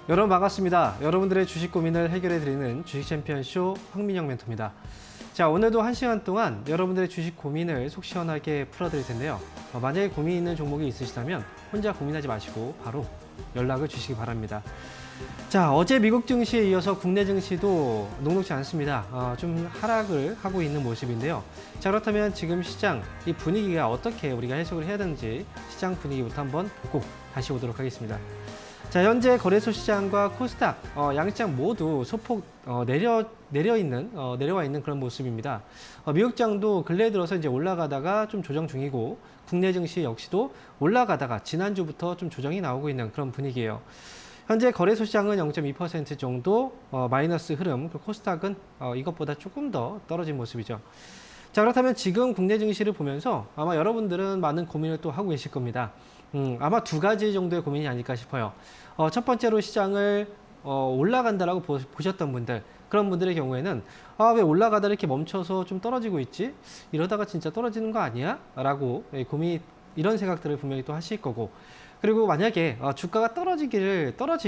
여러분 반갑습니다. 여러분들의 주식 고민을 해결해드리는 주식 챔피언쇼 황민영 멘토입니다. 자, 오늘도 1시간 동안 여러분들의 주식 고민을 속 시원하게 풀어드릴 텐데요. 만약에 고민 있는 종목이 있으시다면 혼자 고민하지 마시고 바로 연락을 주시기 바랍니다. 자, 어제 미국 증시에 이어서 국내 증시도 녹록지 않습니다. 좀 하락을 하고 있는 모습인데요. 자, 그렇다면 지금 시장 이 분위기가 어떻게 우리가 해석을 해야 되는지 시장 분위기부터 한번 보고 다시 오도록 하겠습니다. 자, 현재 거래소 시장과 코스닥 양시장 모두 소폭 내려와 있는 그런 모습입니다. 미국장도 근래에 들어서 이제 올라가다가 좀 조정 중이고 국내 증시 역시도 올라가다가 지난주부터 좀 조정이 나오고 있는 그런 분위기예요. 현재 거래소 시장은 0.2% 정도 마이너스 흐름, 그리고 코스닥은 이것보다 조금 더 떨어진 모습이죠. 자, 그렇다면 지금 국내 증시를 보면서 아마 여러분들은 많은 고민을 또 하고 계실 겁니다. 아마 두 가지 정도의 고민이 아닐까 싶어요. 첫 번째로 시장을 올라간다라고 보셨던 분들, 그런 분들의 경우에는 왜 올라가다 이렇게 멈춰서 좀 떨어지고 있지? 이러다가 진짜 떨어지는 거 아니야? 라고 이런 생각들을 분명히 또 하실 거고, 그리고 만약에 주가가 떨어질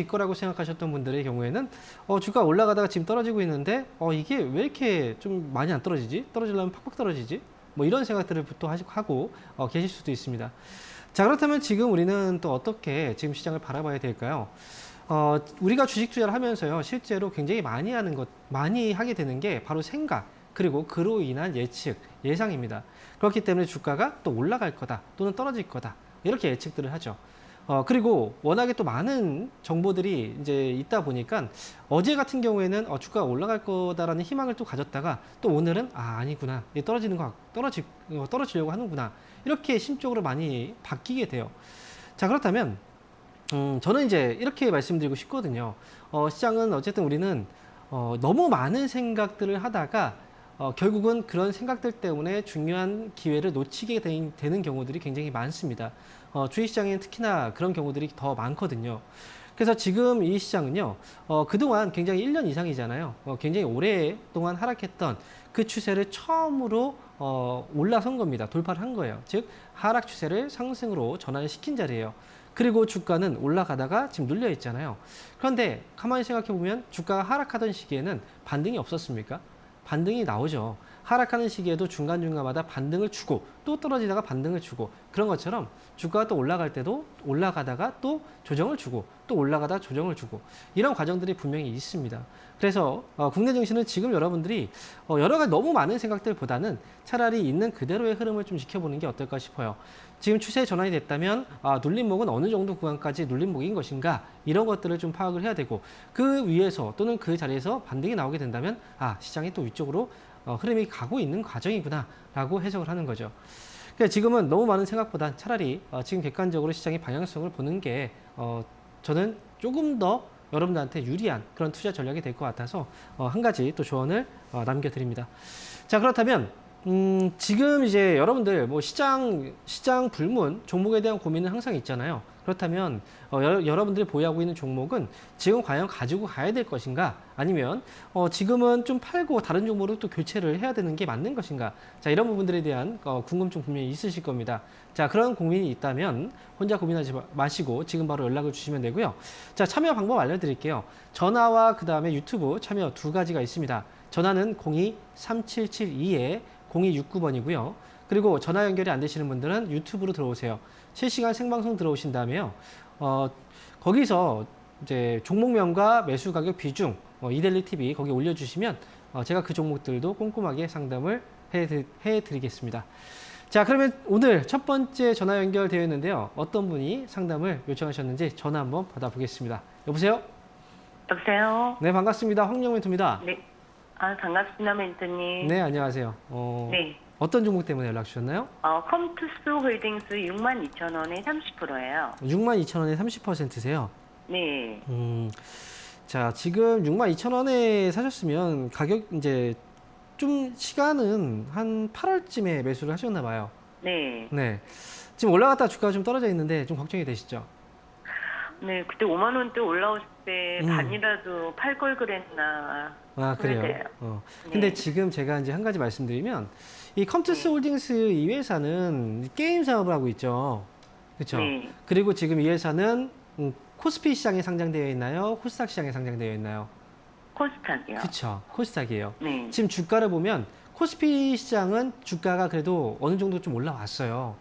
거라고 생각하셨던 분들의 경우에는 주가 올라가다가 지금 떨어지고 있는데 이게 왜 이렇게 좀 많이 안 떨어지지? 떨어지려면 팍팍 떨어지지? 뭐 이런 생각들을 또 하고 계실 수도 있습니다. 자, 그렇다면 지금 우리는 또 어떻게 지금 시장을 바라봐야 될까요? 우리가 주식 투자를 하면서요, 실제로 굉장히 많이 하게 되는 게 바로 생각, 그리고 그로 인한 예상입니다. 그렇기 때문에 주가가 또 올라갈 거다, 또는 떨어질 거다, 이렇게 예측들을 하죠. 그리고 워낙에 또 많은 정보들이 이제 있다 보니까 어제 같은 경우에는 주가가 올라갈 거다라는 희망을 또 가졌다가 또 오늘은 아니구나, 떨어지려고 하는구나, 이렇게 심적으로 많이 바뀌게 돼요. 자, 그렇다면 저는 이제 이렇게 말씀드리고 싶거든요. 시장은 어쨌든 우리는 너무 많은 생각들을 하다가 결국은 그런 생각들 때문에 중요한 기회를 놓치게 되는 경우들이 굉장히 많습니다. 주식시장에는 특히나 그런 경우들이 더 많거든요. 그래서 지금 이 시장은요, 그동안 굉장히 1년 이상이잖아요. 굉장히 오랫동안 하락했던 그 추세를 처음으로 올라선 겁니다. 돌파를 한 거예요. 즉, 하락 추세를 상승으로 전환을 시킨 자리예요. 그리고 주가는 올라가다가 지금 눌려 있잖아요. 그런데 가만히 생각해 보면 주가가 하락하던 시기에는 반등이 없었습니까? 반등이 나오죠. 하락하는 시기에도 중간중간마다 반등을 주고 또 떨어지다가 반등을 주고, 그런 것처럼 주가가 또 올라갈 때도 올라가다가 또 조정을 주고 또 올라가다 조정을 주고, 이런 과정들이 분명히 있습니다. 그래서 국내 증시는 지금 여러분들이 여러 가지 너무 많은 생각들보다는 차라리 있는 그대로의 흐름을 좀 지켜보는 게 어떨까 싶어요. 지금 추세 전환이 됐다면 눌림목은 어느 정도 구간까지 눌림목인 것인가, 이런 것들을 좀 파악을 해야 되고, 그 위에서 또는 그 자리에서 반등이 나오게 된다면 시장이 또 위쪽으로 흐름이 가고 있는 과정이구나 라고 해석을 하는 거죠. 그러니까 지금은 너무 많은 생각보단 차라리 지금 객관적으로 시장의 방향성을 보는 게 저는 조금 더 여러분들한테 유리한 그런 투자 전략이 될 것 같아서 한 가지 또 조언을 남겨드립니다. 자, 그렇다면 지금 이제 여러분들 뭐 시장 불문 종목에 대한 고민은 항상 있잖아요. 그렇다면 여러분들이 보유하고 있는 종목은 지금 과연 가지고 가야 될 것인가, 아니면 지금은 좀 팔고 다른 종목으로 또 교체를 해야 되는 게 맞는 것인가. 자, 이런 부분들에 대한 궁금증 분명히 있으실 겁니다. 자, 그런 고민이 있다면 혼자 고민하지 마시고 지금 바로 연락을 주시면 되고요. 자, 참여 방법 알려드릴게요. 전화와 그 다음에 유튜브 참여 두 가지가 있습니다. 전화는 02-3772-0269번이고요. 그리고 전화 연결이 안 되시는 분들은 유튜브로 들어오세요. 실시간 생방송 들어오신 다음에요. 거기서 이제 종목명과 매수 가격 비중, 이데일리 TV 거기 올려주시면 제가 그 종목들도 꼼꼼하게 상담을 해드리겠습니다. 자, 그러면 오늘 첫 번째 전화 연결되어 있는데요. 어떤 분이 상담을 요청하셨는지 전화 한번 받아보겠습니다. 여보세요? 여보세요? 네, 반갑습니다. 황민영 멘토입니다. 네. 반갑습니다, 멘토님. 네, 안녕하세요. 네. 어떤 종목 때문에 연락 주셨나요? 컴투스 홀딩스 62,000원에 30%예요. 62,000원에 30%세요? 네. 자, 지금 62,000원에 사셨으면 가격 이제 좀 시간은 한 8월쯤에 매수를 하셨나 봐요. 네. 네. 지금 올라갔다 주가가 좀 떨어져 있는데 좀 걱정이 되시죠? 네, 그때 5만 원대 올라오실 때 반이라도 팔 걸 그랬나. 그래요. 근데 네. 지금 제가 이제 한 가지 말씀드리면, 이 컴투스 홀딩스 이 회사는 게임 사업을 하고 있죠. 그렇죠? 네. 그리고 지금 이 회사는 코스피 시장에 상장되어 있나요? 코스닥 시장에 상장되어 있나요? 코스닥이요. 그쵸. 코스닥이에요. 네. 지금 주가를 보면 코스피 시장은 주가가 그래도 어느 정도 좀 올라왔어요.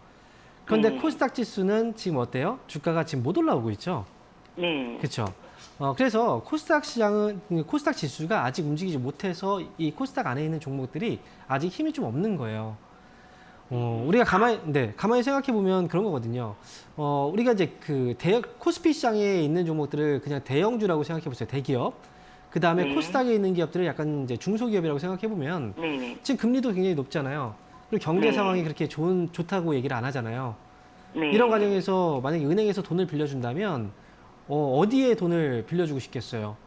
그런데 네. 코스닥 지수는 지금 어때요? 주가가 지금 못 올라오고 있죠. 네. 그렇죠. 그래서 코스닥 시장은 코스닥 지수가 아직 움직이지 못해서 이 코스닥 안에 있는 종목들이 아직 힘이 좀 없는 거예요. 우리가 가만히 생각해 보면 그런 거거든요. 우리가 이제 코스피 시장에 있는 종목들을 그냥 대형주라고 생각해 보세요. 대기업. 그 다음에 네. 코스닥에 있는 기업들을 약간 이제 중소기업이라고 생각해 보면 네네. 지금 금리도 굉장히 높잖아요. 그리고 경제 네. 상황이 그렇게 좋다고 얘기를 안 하잖아요. 네. 이런 과정에서 만약에 은행에서 돈을 빌려준다면 어디에 돈을 빌려주고 싶겠어요?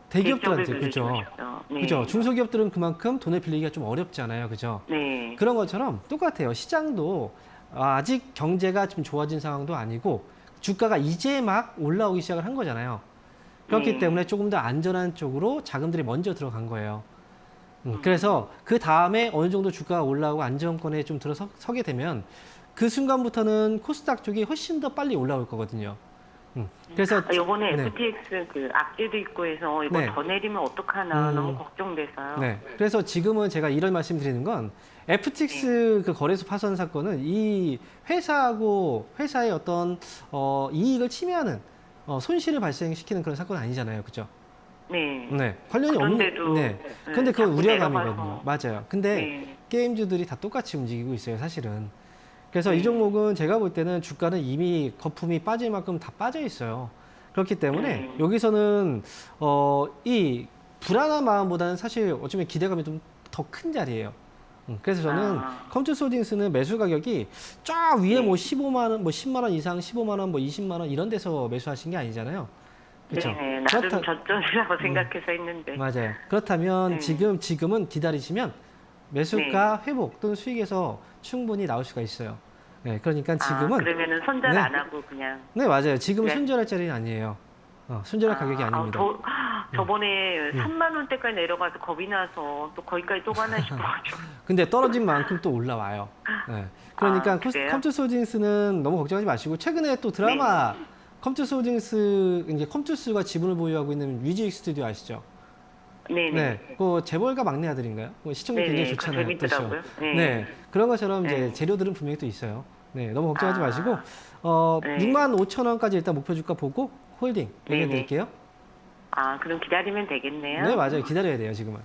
대기업들한테, 그죠? 네. 그죠? 중소기업들은 그만큼 돈을 빌리기가 좀 어렵잖아요, 그죠? 네. 그런 것처럼 똑같아요. 시장도 아직 경제가 좀 좋아진 상황도 아니고 주가가 이제 막 올라오기 시작을 한 거잖아요. 그렇기 네. 때문에 조금 더 안전한 쪽으로 자금들이 먼저 들어간 거예요. 그래서 그 다음에 어느 정도 주가가 올라오고 안정권에 좀 들어서게 되면 그 순간부터는 코스닥 쪽이 훨씬 더 빨리 올라올 거거든요. 그래서 요번에 네. FTX 악재도 있고 해서 이거 네. 더 내리면 어떡하나 너무 걱정돼서요. 네. 그래서 지금은 제가 이런 말씀 드리는 건 FTX 그 거래소 파손 사건은 이 회사의 어떤 이익을 침해하는 손실을 발생시키는 그런 사건은 아니잖아요. 그죠? 네. 네. 관련이 그런데도 없는 네. 근데 그건 자꾸 우려감이거든요. 내려가서. 맞아요. 근데 네. 게임주들이 다 똑같이 움직이고 있어요, 사실은. 그래서 이 네. 종목은 제가 볼 때는 주가는 이미 거품이 빠질 만큼 다 빠져 있어요. 그렇기 때문에 네. 여기서는 이 불안한 마음보다는 사실 어쩌면 기대감이 좀 더 큰 자리예요. 그래서 저는 컴투솔딩스는 매수 가격이 쫙 위에 네. 뭐 15만 원, 뭐 10만 원 이상, 15만 원, 뭐 20만 원 이런 데서 매수하신 게 아니잖아요. 그렇죠? 네. 나름 그렇다- 저점이라고 생각해서 했는데. 맞아요. 그렇다면 네. 지금은 기다리시면 매수가 회복 또는 수익에서 충분히 나올 수가 있어요. 네, 그러니까 지금은 그러면은 손절 네. 안 하고 그냥. 네, 맞아요. 지금은 네. 손절할 자리는 아니에요. 손절할 가격이 아닙니다. 저번에 3만 원대까지 내려가서 겁이 나서 또 거기까지 또 가나 싶어가지고. 근데 떨어진 만큼 또 올라와요. 네. 그러니까 그래요? 컴투솔딩스는 너무 걱정하지 마시고 최근에 또 드라마 네. 컴투솔딩스 이제 컴투스가 지분을 보유하고 있는 뮤직 스튜디오 아시죠? 네네. 네, 그 재벌가 막내 아들인가요? 시청률 네네, 굉장히 그거 좋잖아요. 또 쇼. 재밌더라고요. 네. 네, 그런 것처럼 이제 네. 재료들은 분명히 또 있어요. 네, 너무 걱정하지 아. 마시고 네. 6만 5천 원까지 일단 목표 주가 보고 홀딩 네네. 얘기해드릴게요. 그럼 기다리면 되겠네요. 네, 맞아요. 기다려야 돼요, 지금은.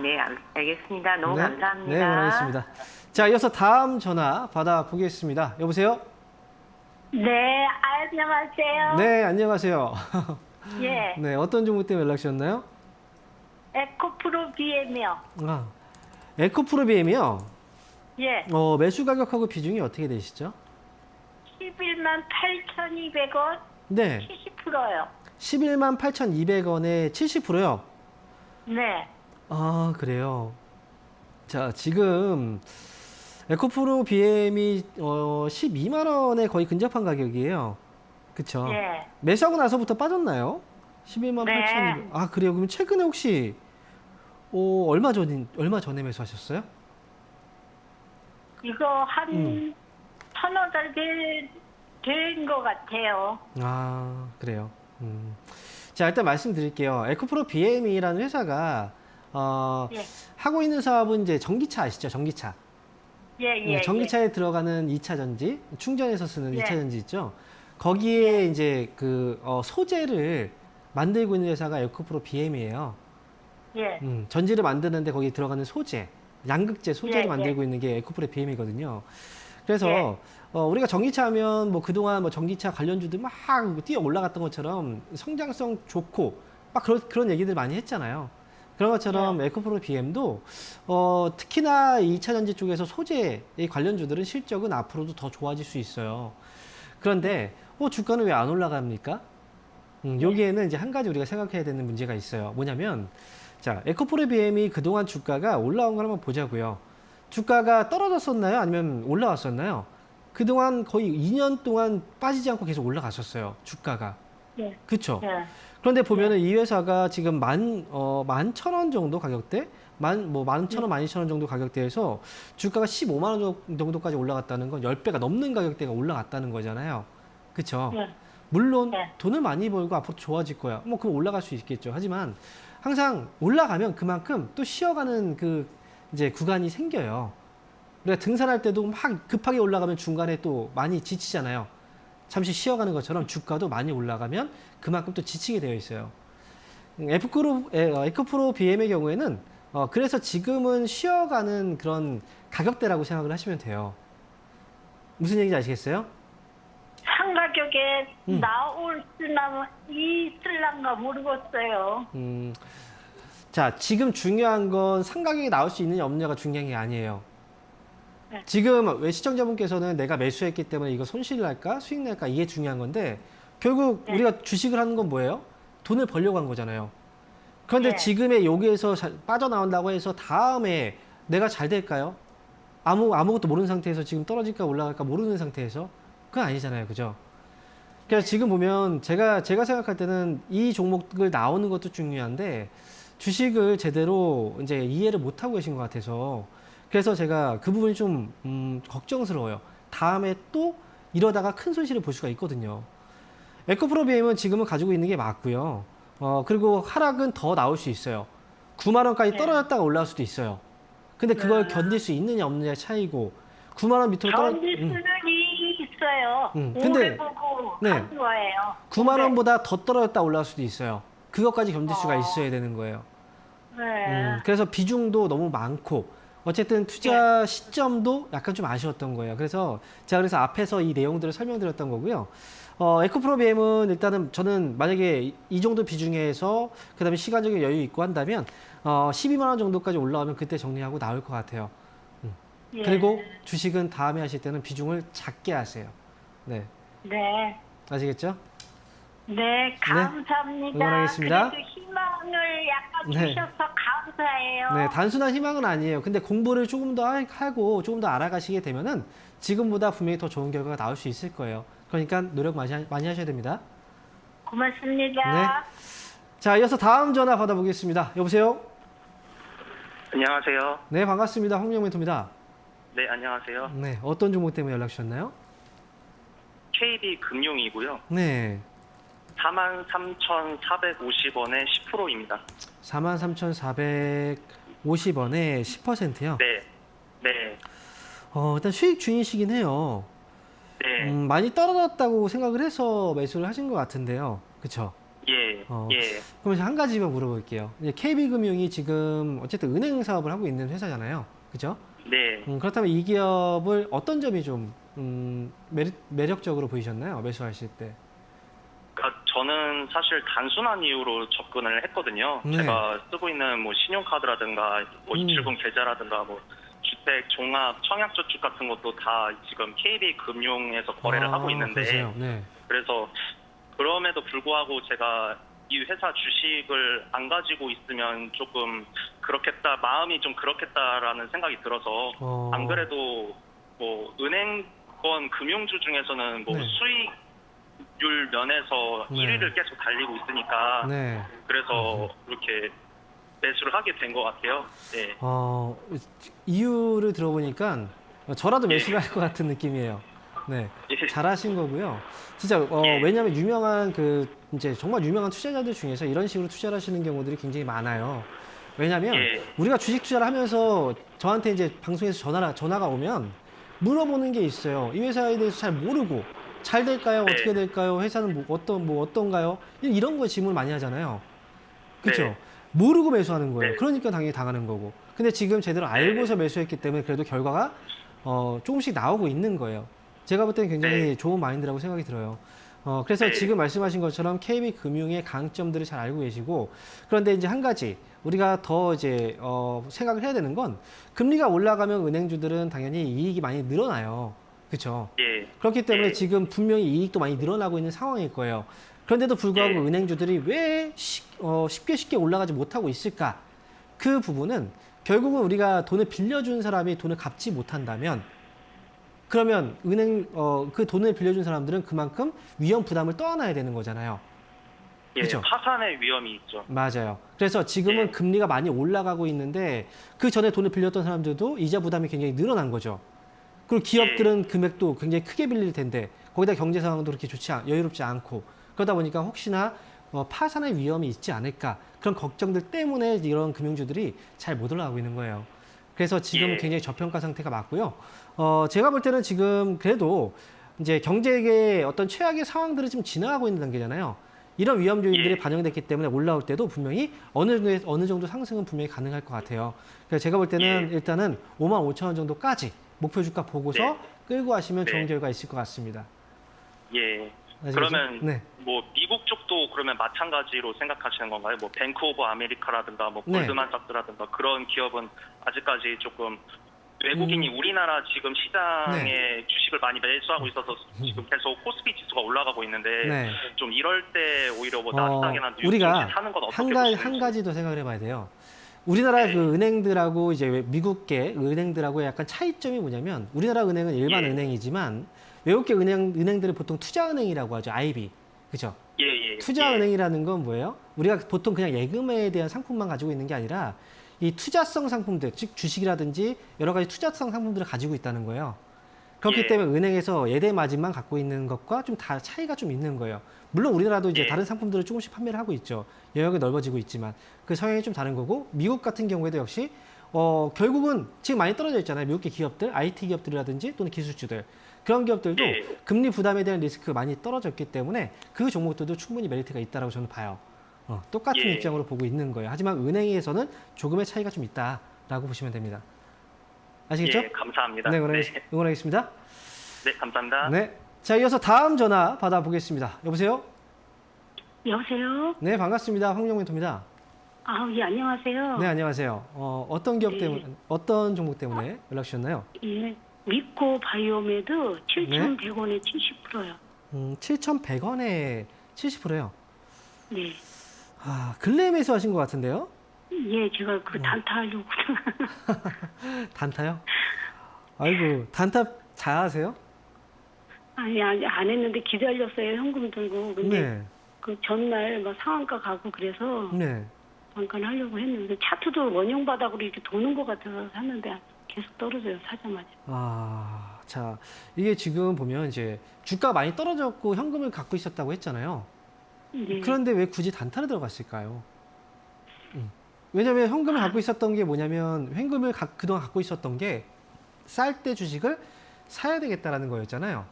네, 알겠습니다. 너무 네, 감사합니다. 네, 원하겠습니다. 자, 이어서 다음 전화 받아보겠습니다. 여보세요? 네, 안녕하세요. 네, 안녕하세요. 예, 네, 어떤 종목 때문에 연락 주셨나요? 에코프로 BM이요. 에코프로 BM이요. 예, 매수 가격하고 비중이 어떻게 되시죠? 11만 8,200원, 네, 70%요. 11만 8,200원에 70%요. 네, 그래요. 자, 지금 에코프로 BM이 12만 원에 거의 근접한 가격이에요. 그쵸? 예. 매수하고 나서부터 빠졌나요? 11만 네. 8,200원. 그래요. 그럼 최근에 혹시 얼마 전에 매수하셨어요? 이거 한 음. 1,000원 된것 같아요. 그래요. 자, 일단 말씀드릴게요. 에코프로 BM이라는 회사가 예, 하고 있는 사업은 이제 전기차 아시죠? 전기차. 예, 전기차에 들어가는 2차 전지, 충전해서 쓰는 예. 2차 전지 있죠? 거기에 이제 소재를 만들고 있는 회사가 에코프로 BM이에요. 예, 전지를 만드는데 거기 들어가는 소재, 양극재 소재를 예, 만들고 있는 게 에코프로 BM이거든요. 그래서 예. 우리가 전기차 하면 그동안 전기차 관련주들 막 뛰어 올라갔던 것처럼 성장성 좋고 막 그런 얘기들 많이 했잖아요. 그런 것처럼 에코프로 BM도 특히나 2차 전지 쪽에서 소재의 관련주들은 실적은 앞으로도 더 좋아질 수 있어요. 그런데 주가는 왜 안 올라갑니까? 여기에는 이제 한 가지 우리가 생각해야 되는 문제가 있어요. 뭐냐면 자, 에코프로 BM이 그동안 주가가 올라온 걸 한번 보자고요. 주가가 떨어졌었나요? 아니면 올라왔었나요? 그동안 거의 2년 동안 빠지지 않고 계속 올라갔었어요. 주가가. 예, 그쵸? 예. 그런데 보면은 이 회사가 지금 11,000원 정도 가격대? 11,000원, 12,000원 정도 가격대에서 주가가 15만 원 정도까지 올라갔다는 건 10배가 넘는 가격대가 올라갔다는 거잖아요. 그쵸? 예. 물론 네. 돈을 많이 벌고 앞으로 좋아질 거야. 뭐 그럼 올라갈 수 있겠죠. 하지만 항상 올라가면 그만큼 또 쉬어가는 그 이제 구간이 생겨요. 우리가 등산할 때도 막 급하게 올라가면 중간에 또 많이 지치잖아요. 잠시 쉬어가는 것처럼 주가도 많이 올라가면 그만큼 또 지치게 되어 있어요. 에코프로 BM의 경우에는 그래서 지금은 쉬어가는 그런 가격대라고 생각을 하시면 돼요. 무슨 얘기인지 아시겠어요? 상 가격에 음. 나올쓰나 있을란가 모르겠어요. 자, 지금 중요한 건 상가격이 나올 수 있느냐 없느냐가 중요한 게 아니에요. 네. 지금 왜 시청자분께서는 내가 매수했기 때문에 이거 손실 날까 수익 날까 이게 중요한 건데 결국 네. 우리가 주식을 하는 건 뭐예요? 돈을 벌려고 한 거잖아요. 그런데 네. 지금의 여기에서 빠져나온다고 해서 다음에 내가 잘 될까요? 아무것도 모르는 상태에서 지금 떨어질까 올라갈까 모르는 상태에서 그건 아니잖아요. 그죠? 그래서 지금 보면 제가 생각할 때는 이 종목을 나오는 것도 중요한데 주식을 제대로 이제 이해를 못하고 계신 것 같아서 그래서 제가 그 부분이 좀 걱정스러워요. 다음에 또 이러다가 큰 손실을 볼 수가 있거든요. 에코프로 BM은 지금은 가지고 있는 게 맞고요. 그리고 하락은 더 나올 수 있어요. 9만 원까지 네. 떨어졌다가 올라올 수도 있어요. 근데 그걸 네. 견딜 수 있느냐 없느냐의 차이고 9만 원 밑으로 떨어 견딜 수는 있어요. 근데- 오래 보고 네. 간 거예요. 9만 네. 원보다 더 떨어졌다 올라올 수도 있어요. 그것까지 견딜 수가 어. 있어야 되는 거예요. 네. 그래서 비중도 너무 많고 어쨌든 투자 시점도 약간 좀 아쉬웠던 거예요. 그래서 제가 그래서 앞에서 이 내용들을 설명드렸던 거고요. 에코프로 BM은 일단은 저는 만약에 이 정도 비중에서 그다음에 시간적인 여유 있고 한다면 12만 원 정도까지 올라오면 그때 정리하고 나올 것 같아요. 예. 그리고 주식은 다음에 하실 때는 비중을 작게 하세요. 네, 네. 아시겠죠? 네, 감사합니다. 응원하겠습니다. 그래도 희망을 약간 네. 주셔서 감사해요. 네, 단순한 희망은 아니에요. 근데 공부를 조금 더 하고 조금 더 알아가시게 되면은 지금보다 분명히 더 좋은 결과가 나올 수 있을 거예요. 그러니까 노력 많이 하셔야 됩니다. 고맙습니다. 자, 이어서 다음 전화 받아보겠습니다. 여보세요? 안녕하세요. 네, 반갑습니다. 황영 멘토입니다. 네, 안녕하세요. 네, 어떤 종목 때문에 연락 주셨나요? KB 금융이고요. 네, 43,450원에 10%입니다. 43,450원에 10%요? 네. 네. 일단 수익 중이시긴 해요. 네. 많이 떨어졌다고 생각을 해서 매수를 하신 것 같은데요. 그쵸? 예. 어. 예. 그럼 한 가지만 물어볼게요. 이제 KB금융이 지금 어쨌든 은행 사업을 하고 있는 회사잖아요. 그죠? 네. 그렇다면 이 기업을 어떤 점이 좀 매력적으로 보이셨나요? 매수하실 때. 그러니까 저는 사실 단순한 이유로 접근을 했거든요. 네. 제가 쓰고 있는 뭐 신용카드라든가 뭐 270 계좌라든가 뭐 주택 종합 청약저축 같은 것도 다 지금 KB금융에서 거래를 하고 있는데 그러세요. 네. 그래서 그럼에도 불구하고 제가 이 회사 주식을 안 가지고 있으면 조금 그렇겠다, 마음이 좀 그렇겠다라는 생각이 들어서 안 그래도 뭐 은행권 금융주 중에서는 뭐 네. 수익률 면에서 네. 1위를 계속 달리고 있으니까 네. 그래서 이렇게 매수를 하게 된 것 같아요. 네. 이유를 들어보니까 저라도 매수를 할 것 같은 느낌이에요. 네. 예. 잘하신 거고요. 진짜 예. 왜냐하면 유명한 이제 정말 유명한 투자자들 중에서 이런 식으로 투자를 하시는 경우들이 굉장히 많아요. 왜냐하면 예. 우리가 주식 투자를 하면서 저한테 이제 방송에서 전화가 오면 물어보는 게 있어요. 이 회사에 대해서 잘 모르고 잘 될까요? 네. 어떻게 될까요? 회사는 어떤가요? 이런 거 질문 많이 하잖아요. 그렇죠? 네. 모르고 매수하는 거예요. 네. 그러니까 당연히 당하는 거고. 근데 지금 제대로 알고서 매수했기 때문에 그래도 결과가 조금씩 나오고 있는 거예요. 제가 볼 때는 굉장히 네. 좋은 마인드라고 생각이 들어요. 그래서 네. 지금 말씀하신 것처럼 KB금융의 강점들을 잘 알고 계시고, 그런데 이제 한 가지 우리가 더 이제 생각을 해야 되는 건 금리가 올라가면 은행주들은 당연히 이익이 많이 늘어나요. 그렇죠? 예. 그렇기 때문에 예. 지금 분명히 이익도 많이 늘어나고 있는 상황일 거예요. 그런데도 불구하고 예. 은행주들이 왜 쉽게 올라가지 못하고 있을까? 그 부분은 결국은 우리가 돈을 빌려준 사람이 돈을 갚지 못한다면, 그러면 그 돈을 빌려준 사람들은 그만큼 위험 부담을 떠안아야 되는 거잖아요. 예. 그쵸? 파산의 위험이 있죠. 맞아요. 그래서 지금은 네. 금리가 많이 올라가고 있는데 그 전에 돈을 빌렸던 사람들도 이자 부담이 굉장히 늘어난 거죠. 그리고 기업들은 금액도 굉장히 크게 빌릴 텐데 거기다 경제 상황도 그렇게 여유롭지 않고 그러다 보니까 혹시나 파산의 위험이 있지 않을까 그런 걱정들 때문에 이런 금융주들이 잘 못 올라가고 있는 거예요. 그래서 지금 예. 굉장히 저평가 상태가 맞고요. 제가 볼 때는 지금 그래도 이제 경제의 어떤 최악의 상황들을 지금 지나가고 있는 단계잖아요. 이런 위험 요인들이 예. 반영됐기 때문에 올라올 때도 분명히 어느 정도 상승은 분명히 가능할 것 같아요. 그래서 제가 볼 때는 예. 일단은 55,000원 정도까지 목표 주가 보고서 네. 끌고 하시면 좋은 네. 결과 있을 것 같습니다. 예. 아시겠죠? 그러면 네. 뭐 미국 쪽도 그러면 마찬가지로 생각하시는 건가요? 뭐 뱅크 오브 아메리카라든가 뭐 네. 골드만삭스라든가 그런 기업은 아직까지 조금 외국인이 우리나라 지금 시장에 네. 주식을 많이 매수하고 있어서 지금 계속 코스피 지수가 올라가고 있는데 네. 좀 이럴 때 오히려 뭐 나스닥이나 뉴욕 우리가 증시 사는 건 어떻게 한 보시는지. 가지 더 생각을 해봐야 돼요. 우리나라 네. 그 은행들하고 이제 미국계 은행들하고의 약간 차이점이 뭐냐면 우리나라 은행은 일반 예. 은행이지만 외국계 은행들은 보통 투자은행이라고 하죠. IB. 그죠? 예. 투자은행이라는 건 뭐예요? 우리가 보통 그냥 예금에 대한 상품만 가지고 있는 게 아니라 이 투자성 상품들, 즉 주식이라든지 여러 가지 투자성 상품들을 가지고 있다는 거예요. 그렇기 예. 때문에 은행에서 예대 마진만 갖고 있는 것과 좀 차이가 좀 있는 거예요. 물론 우리나라도 이제 예. 다른 상품들을 조금씩 판매를 하고 있죠. 영역이 넓어지고 있지만 그 성향이 좀 다른 거고 미국 같은 경우에도 역시 결국은 지금 많이 떨어져 있잖아요. 미국계 기업들, IT 기업들이라든지 또는 기술주들 그런 기업들도 예. 금리 부담에 대한 리스크가 많이 떨어졌기 때문에 그 종목들도 충분히 메리트가 있다고 저는 봐요. 똑같은 예. 입장으로 보고 있는 거예요. 하지만 은행에서는 조금의 차이가 좀 있다라고 보시면 됩니다. 아시겠죠? 예, 감사합니다. 네, 네. 응원하겠습니다. 네, 감사합니다. 네. 자, 이어서 다음 전화 받아보겠습니다. 여보세요? 여보세요? 네, 반갑습니다. 황정 멘토입니다. 예, 안녕하세요. 네, 안녕하세요. 어떤 기업 네. 때문에, 어떤 종목 때문에 연락 주셨나요? 예, 미코 바이오메드 네. 7,100원에 70%요. 7,100원에 70%요. 네. 근래에 매수하신 것 같은데요? 예, 제가 그 단타하려고. 단타요? 아이고, 단타 잘하세요? 아니, 안 했는데 기다렸어요. 현금 들고. 근데 네. 그 전날 막 상한가 가고 그래서 네. 잠깐 하려고 했는데 차트도 원형 바닥으로 이렇게 도는 것 같아서 샀는데 계속 떨어져요. 사자마자. 자, 이게 지금 보면 이제 주가가 많이 떨어졌고 현금을 갖고 있었다고 했잖아요. 네. 그런데 왜 굳이 단타를 들어갔을까요? 왜냐면 현금을 갖고 있었던 게 뭐냐면 현금을 그동안 갖고 있었던 게 쌀 때 주식을 사야 되겠다라는 거였잖아요.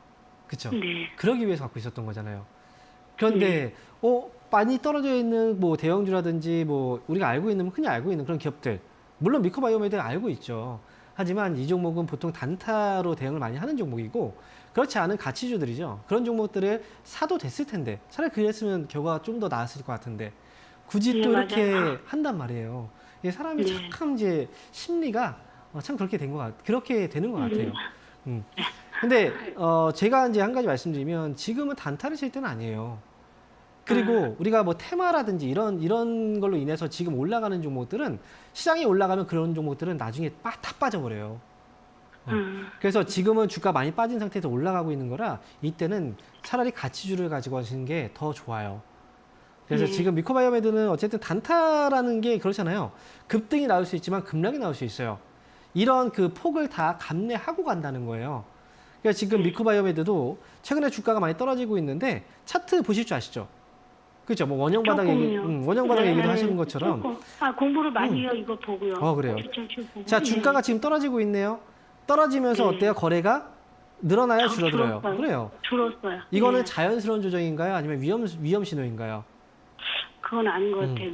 그렇죠? 네. 그러기 위해서 갖고 있었던 거잖아요. 그런데 많이 떨어져 있는 뭐 대형주라든지 뭐 우리가 알고 있는 흔히 알고 있는 그런 기업들 물론 미코바이오메드 알고 있죠. 하지만 이 종목은 보통 단타로 대응을 많이 하는 종목이고 그렇지 않은 가치주들이죠. 그런 종목들을 사도 됐을 텐데 차라리 그랬으면 결과가 좀 더 나았을 것 같은데 굳이 네, 또 이렇게 맞아요. 한단 말이에요. 이게 사람이 네. 참 이제 심리가 참 그렇게 그렇게 되는 것 같아요. 근데 제가 이제 한 가지 말씀드리면 지금은 단타를 칠 때는 아니에요. 그리고 우리가 뭐 테마라든지 이런 걸로 인해서 지금 올라가는 종목들은 시장이 올라가면 그런 종목들은 나중에 다 빠져버려요. 그래서 지금은 주가 많이 빠진 상태에서 올라가고 있는 거라 이때는 차라리 가치주를 가지고 하시는 게 더 좋아요. 그래서 지금 미코바이오메드는 어쨌든 단타라는 게 그렇잖아요. 급등이 나올 수 있지만 급락이 나올 수 있어요. 이런 그 폭을 다 감내하고 간다는 거예요. 그러니까 지금 미코바이오메드도 최근에 주가가 많이 떨어지고 있는데 차트 보실 줄 아시죠? 그렇죠. 뭐 원형 바닥 얘기도 하시는 것처럼. 조금. 공부를 많이 해요. 이거 보고요. 그래요. 보고. 자, 주가가 지금 떨어지고 있네요. 떨어지면서 네. 어때요? 거래가 늘어나요? 줄어들어요? 줄었어요. 그래요. 줄었어요. 이거는 네. 자연스러운 조정인가요? 아니면 위험 신호인가요? 그건 아닌 것 같아요.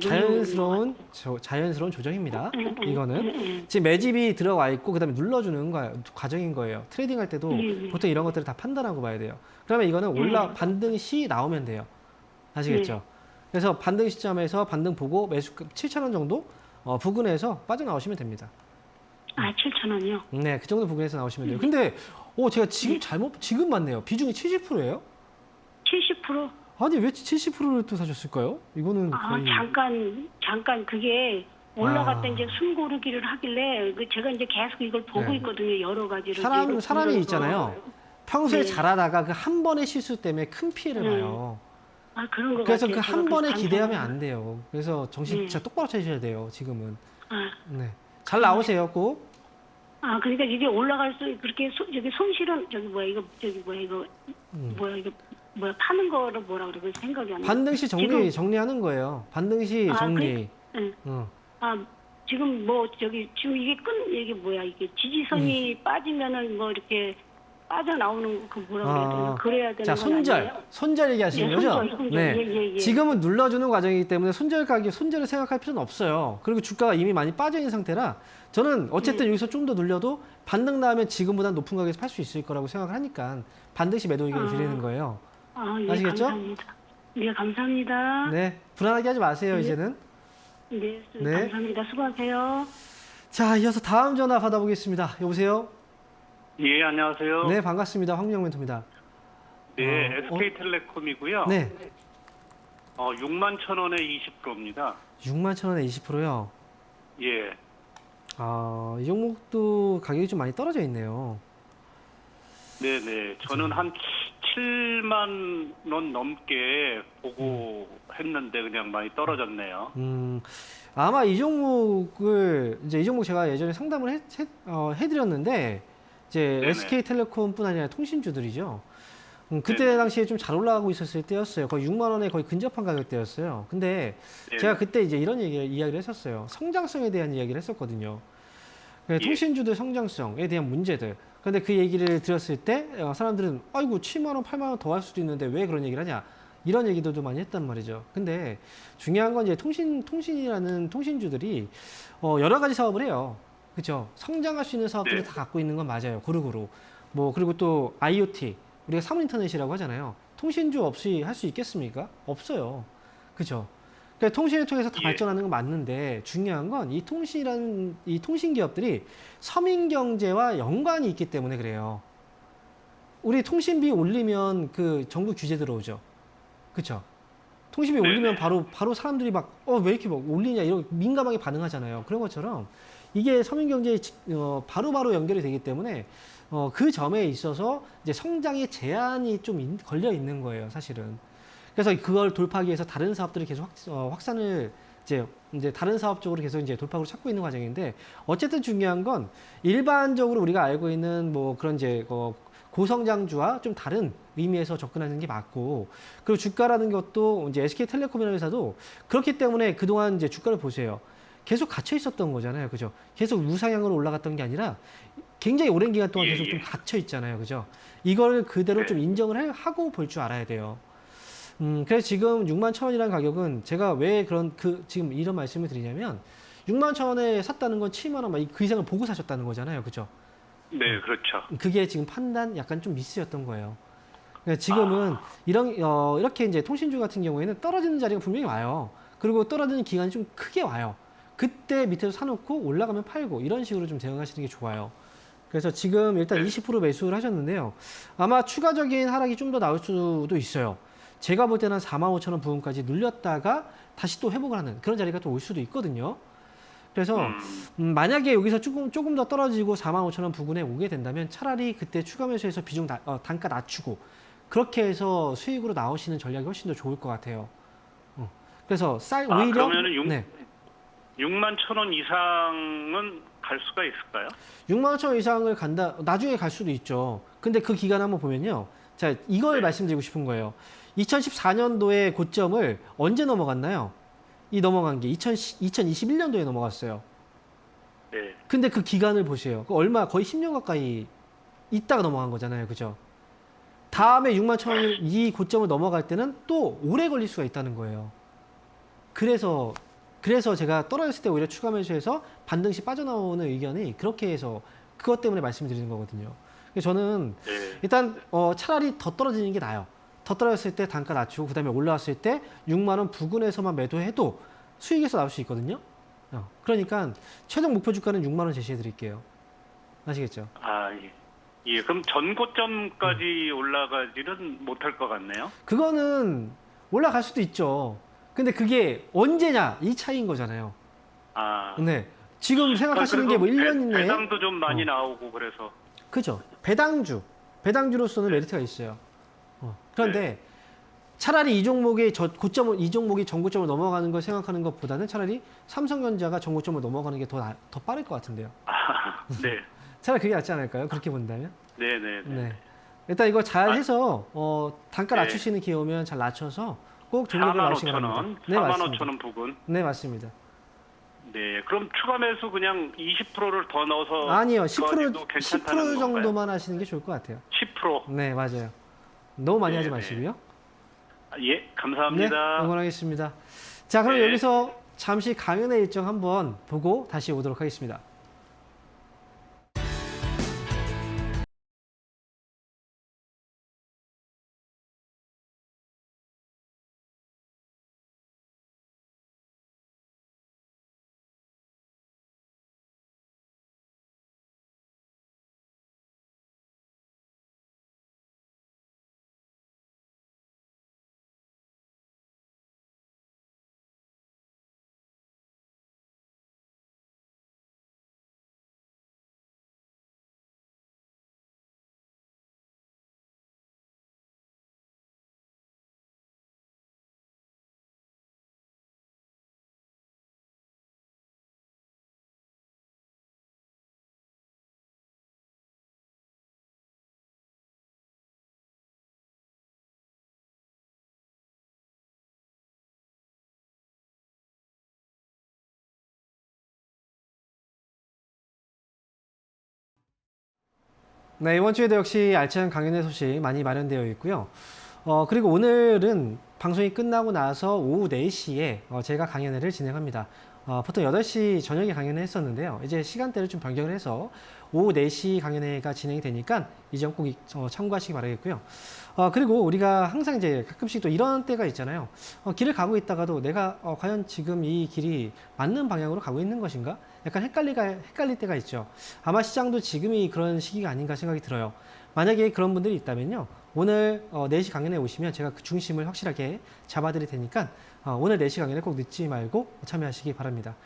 자연스러운 조정입니다. 음, 이거는 지금 매집이 들어와 있고 그다음에 눌러주는 과정인 거예요. 트레이딩 할 때도 보통 이런 것들을 다 판단하고 봐야 돼요. 그러면 이거는 반등 시 나오면 돼요. 아시겠죠? 그래서 반등 시점에서 반등 보고 매수 7,000원 정도 부근에서 빠져나오시면 됩니다. 7,000원이요? 네, 그 정도 부근에서 나오시면 돼요. 근데 제가 지금 맞네요. 비중이 70%예요? 70%? 아니 왜 70%를 또 사셨을까요? 이거는 거의 잠깐 그게 올라갔다 이제 숨고르기를 하길래 제가 이제 계속 이걸 보고 네. 있거든요. 여러 가지를. 사람이 있잖아요. 평소에 네. 잘하다가 그 한 번의 실수 때문에 큰 피해를 봐요. 그런 거 그래서 같아요. 그 한 번에 감사합니다. 기대하면 안 돼요. 그래서 정신 네. 진짜 똑바로 차리셔야 돼요. 지금은. 아, 네. 잘 나오세요, 꼭. 아, 그러니까 이게 올라갈 수 그렇게 저기 손실은 저기 뭐야 이거 저기 뭐야 이거 뭐야 이거 뭐야 파는 거를 뭐라 그래 그 생각이 안 나. 반등시 지금- 정리하는 거예요. 반등시 아, 정리. 응. 어. 아, 지금 뭐 저기 지금 이게 뭐야 이게 지지선이 빠지면은 뭐 이렇게 빠져나오는 그 뭐라 그래야 되나 그래야 되는 자, 건 아니에요? 손절 얘기하시는 예, 거죠? 손절. 네. 예. 지금은 눌러주는 과정이기 때문에 손절을 생각할 필요는 없어요. 그리고 주가가 이미 많이 빠져 있는 상태라 저는 어쨌든 여기서 좀 더 눌려도 반등 나오면 지금보다 높은 가격에서 팔 수 있을 거라고 생각을 하니까 반드시 매도 의견을 드리는 거예요. 아, 예, 아시겠죠? 감사합니다. 네, 감사합니다. 네, 불안하게 하지 마세요, 네. 이제는. 네, 네. 감사합니다. 수고하세요. 자, 이어서 다음 전화 받아보겠습니다. 여보세요? 예, 안녕하세요. 네, 반갑습니다. 황명 멘토입니다. 네, SK텔레콤이고요. 네, 6만 1,000원에 20%입니다. 6만 1,000원에 20%요. 예. 아, 이 종목도 가격이 좀 많이 떨어져 있네요. 네네. 저는 한 7만 원 넘게 보고 했는데 그냥 많이 떨어졌네요. 아마 이 종목을 이제 이 종목 제가 예전에 상담을 해드렸는데 이제 네네. SK텔레콤뿐 아니라 통신주들이죠. 그때 당시에 좀 잘 올라가고 있었을 때였어요. 거의 6만 원에 거의 근접한 가격대였어요. 근데 네. 제가 그때 이제 이런 이야기를 했었어요. 성장성에 대한 이야기를 했었거든요. 예. 통신주들 성장성에 대한 문제들. 그런데 그 얘기를 들었을 때 사람들은 아이고 7만 원, 8만 원 더 할 수도 있는데 왜 그런 얘기를 하냐. 이런 얘기들도 많이 했단 말이죠. 근데 중요한 건 이제 통신이라는 통신주들이 여러 가지 사업을 해요. 그렇죠? 성장할 수 있는 사업들을 네. 다 갖고 있는 건 맞아요. 고루고루. 뭐 그리고 또 IoT 우리가 사물 인터넷이라고 하잖아요. 통신주 없이 할 수 있겠습니까? 없어요. 그렇죠? 그러니까 통신을 통해서 다 예. 발전하는 건 맞는데 중요한 건 이 통신이라는 이 통신 기업들이 서민 경제와 연관이 있기 때문에 그래요. 우리 통신비 올리면 그 정부 규제 들어오죠. 그렇죠? 통신비 네네. 올리면 바로 사람들이 막 왜 이렇게 막 올리냐 이런 민감하게 반응하잖아요. 그런 것처럼 이게 서민 경제에 바로바로 연결이 되기 때문에 그 점에 있어서 이제 성장의 제한이 좀 걸려 있는 거예요, 사실은. 그래서 그걸 돌파하기 위해서 다른 사업들을 계속 확산을 이제 다른 사업 쪽으로 계속 이제 돌파구를 찾고 있는 과정인데 어쨌든 중요한 건 일반적으로 우리가 알고 있는 뭐 그런 이제 고성장주와 좀 다른 의미에서 접근하는 게 맞고 그리고 주가라는 것도 이제 SK텔레콤이라는 회사도 그렇기 때문에 그동안 이제 주가를 보세요. 계속 갇혀 있었던 거잖아요. 그죠? 계속 우상향으로 올라갔던 게 아니라 굉장히 오랜 기간 동안 계속 좀 갇혀 있잖아요. 그죠? 이걸 그대로 좀 인정을 하고 볼 줄 알아야 돼요. 그래서 지금 6만 1,000원이라는 가격은 제가 왜 지금 이런 말씀을 드리냐면 6만 1,000원에 샀다는 건 7만 원, 그 이상을 보고 사셨다는 거잖아요. 그죠? 네, 그렇죠. 그게 지금 판단 약간 좀 미스였던 거예요. 그러니까 지금은 이렇게 이제 통신주 같은 경우에는 떨어지는 자리가 분명히 와요. 그리고 떨어지는 기간이 좀 크게 와요. 그때 밑에서 사놓고 올라가면 팔고 이런 식으로 좀 대응하시는 게 좋아요. 그래서 지금 일단 20% 매수를 하셨는데요. 아마 추가적인 하락이 좀 더 나올 수도 있어요. 제가 볼 때는 45,000원 부분까지 눌렸다가 다시 또 회복을 하는 그런 자리가 또 올 수도 있거든요. 그래서 만약에 여기서 조금 더 떨어지고 45,000원 부근에 오게 된다면 차라리 그때 추가 매수해서 비중 단가 낮추고 그렇게 해서 수익으로 나오시는 전략이 훨씬 더 좋을 것 같아요. 그래서 오히려 그러면은 6만 1,000원 이상은 갈 수가 있을까요? 6만 5천 원 이상을 간다. 나중에 갈 수도 있죠. 근데 그 기간 한번 보면요. 자, 이걸 말씀드리고 싶은 거예요. 2014년도에 고점을 언제 넘어갔나요? 이 넘어간 게 2021년도에 넘어갔어요. 네. 근데 그 기간을 보세요. 거의 10년 가까이 있다가 넘어간 거잖아요. 그죠? 다음에 6만 1천 원을 이 고점을 넘어갈 때는 또 오래 걸릴 수가 있다는 거예요. 그래서 제가 떨어졌을 때 오히려 추가 매수해서 반등시 빠져나오는 의견이 그렇게 해서 그것 때문에 말씀드리는 거거든요. 그래서 저는 네. 일단 차라리 더 떨어지는 게 나아요. 더 떨어졌을 때 단가 낮추고 그다음에 올라왔을 때 6만 원 부근에서만 매도해도 수익에서 나올 수 있거든요. 그러니까 최종 목표 주가는 6만 원 제시해 드릴게요. 아시겠죠? 예. 그럼 전고점까지 올라가지는 못할 것 같네요. 그거는 올라갈 수도 있죠. 근데 그게 언제냐 이 차이인 거잖아요. 네. 지금 생각하시는 게 뭐 1년 이내에 배당도 좀 많이 나오고 그래서. 그죠. 배당주로서는 메리트가 있어요. 그런데 차라리 이 종목이 전고점을 넘어가는 걸 생각하는 것보다는 차라리 삼성전자가 전고점을 넘어가는 게 더 빠를 것 같은데요. 네. 차라리 그게 낫지 않을까요? 그렇게 본다면. 네네. 네. 일단 이거 잘 아, 해서 단가 네. 낮출 수 있는 기회 오면 잘 낮춰서 꼭 종목을 나오시기 4만 5천 바랍니다. 원, 네, 4만 맞습니다. 5천 원 부근. 네, 맞습니다. 네, 그럼 추가 매수 그냥 20%를 더 넣어서 아니요, 10% 그거 괜찮다는 10% 건가요? 정도만 하시는 게 좋을 것 같아요. 10%. 네, 맞아요. 너무 많이 네, 하지 네. 마시고요. 예, 네, 감사합니다. 응원하겠습니다. 자, 그럼 네. 여기서 잠시 강연의 일정 한번 보고 다시 오도록 하겠습니다. 네, 이번 주에도 역시 알찬 강연의 소식 많이 마련되어 있고요. 그리고 오늘은 방송이 끝나고 나서 오후 4시에 제가 강연회를 진행합니다. 보통 8시 저녁에 강연을 했었는데요. 이제 시간대를 좀 변경을 해서 오후 4시 강연회가 진행이 되니까 이 점 꼭 참고하시기 바라겠고요. 그리고 우리가 항상 이제 가끔씩 또 이런 때가 있잖아요. 길을 가고 있다가도 내가 과연 지금 이 길이 맞는 방향으로 가고 있는 것인가? 약간 헷갈릴 때가 있죠. 아마 시장도 지금이 그런 시기가 아닌가 생각이 들어요. 만약에 그런 분들이 있다면요. 오늘 4시 강연에 오시면 제가 그 중심을 확실하게 잡아드릴 테니까 오늘 4시 강연에 꼭 늦지 말고 참여하시기 바랍니다.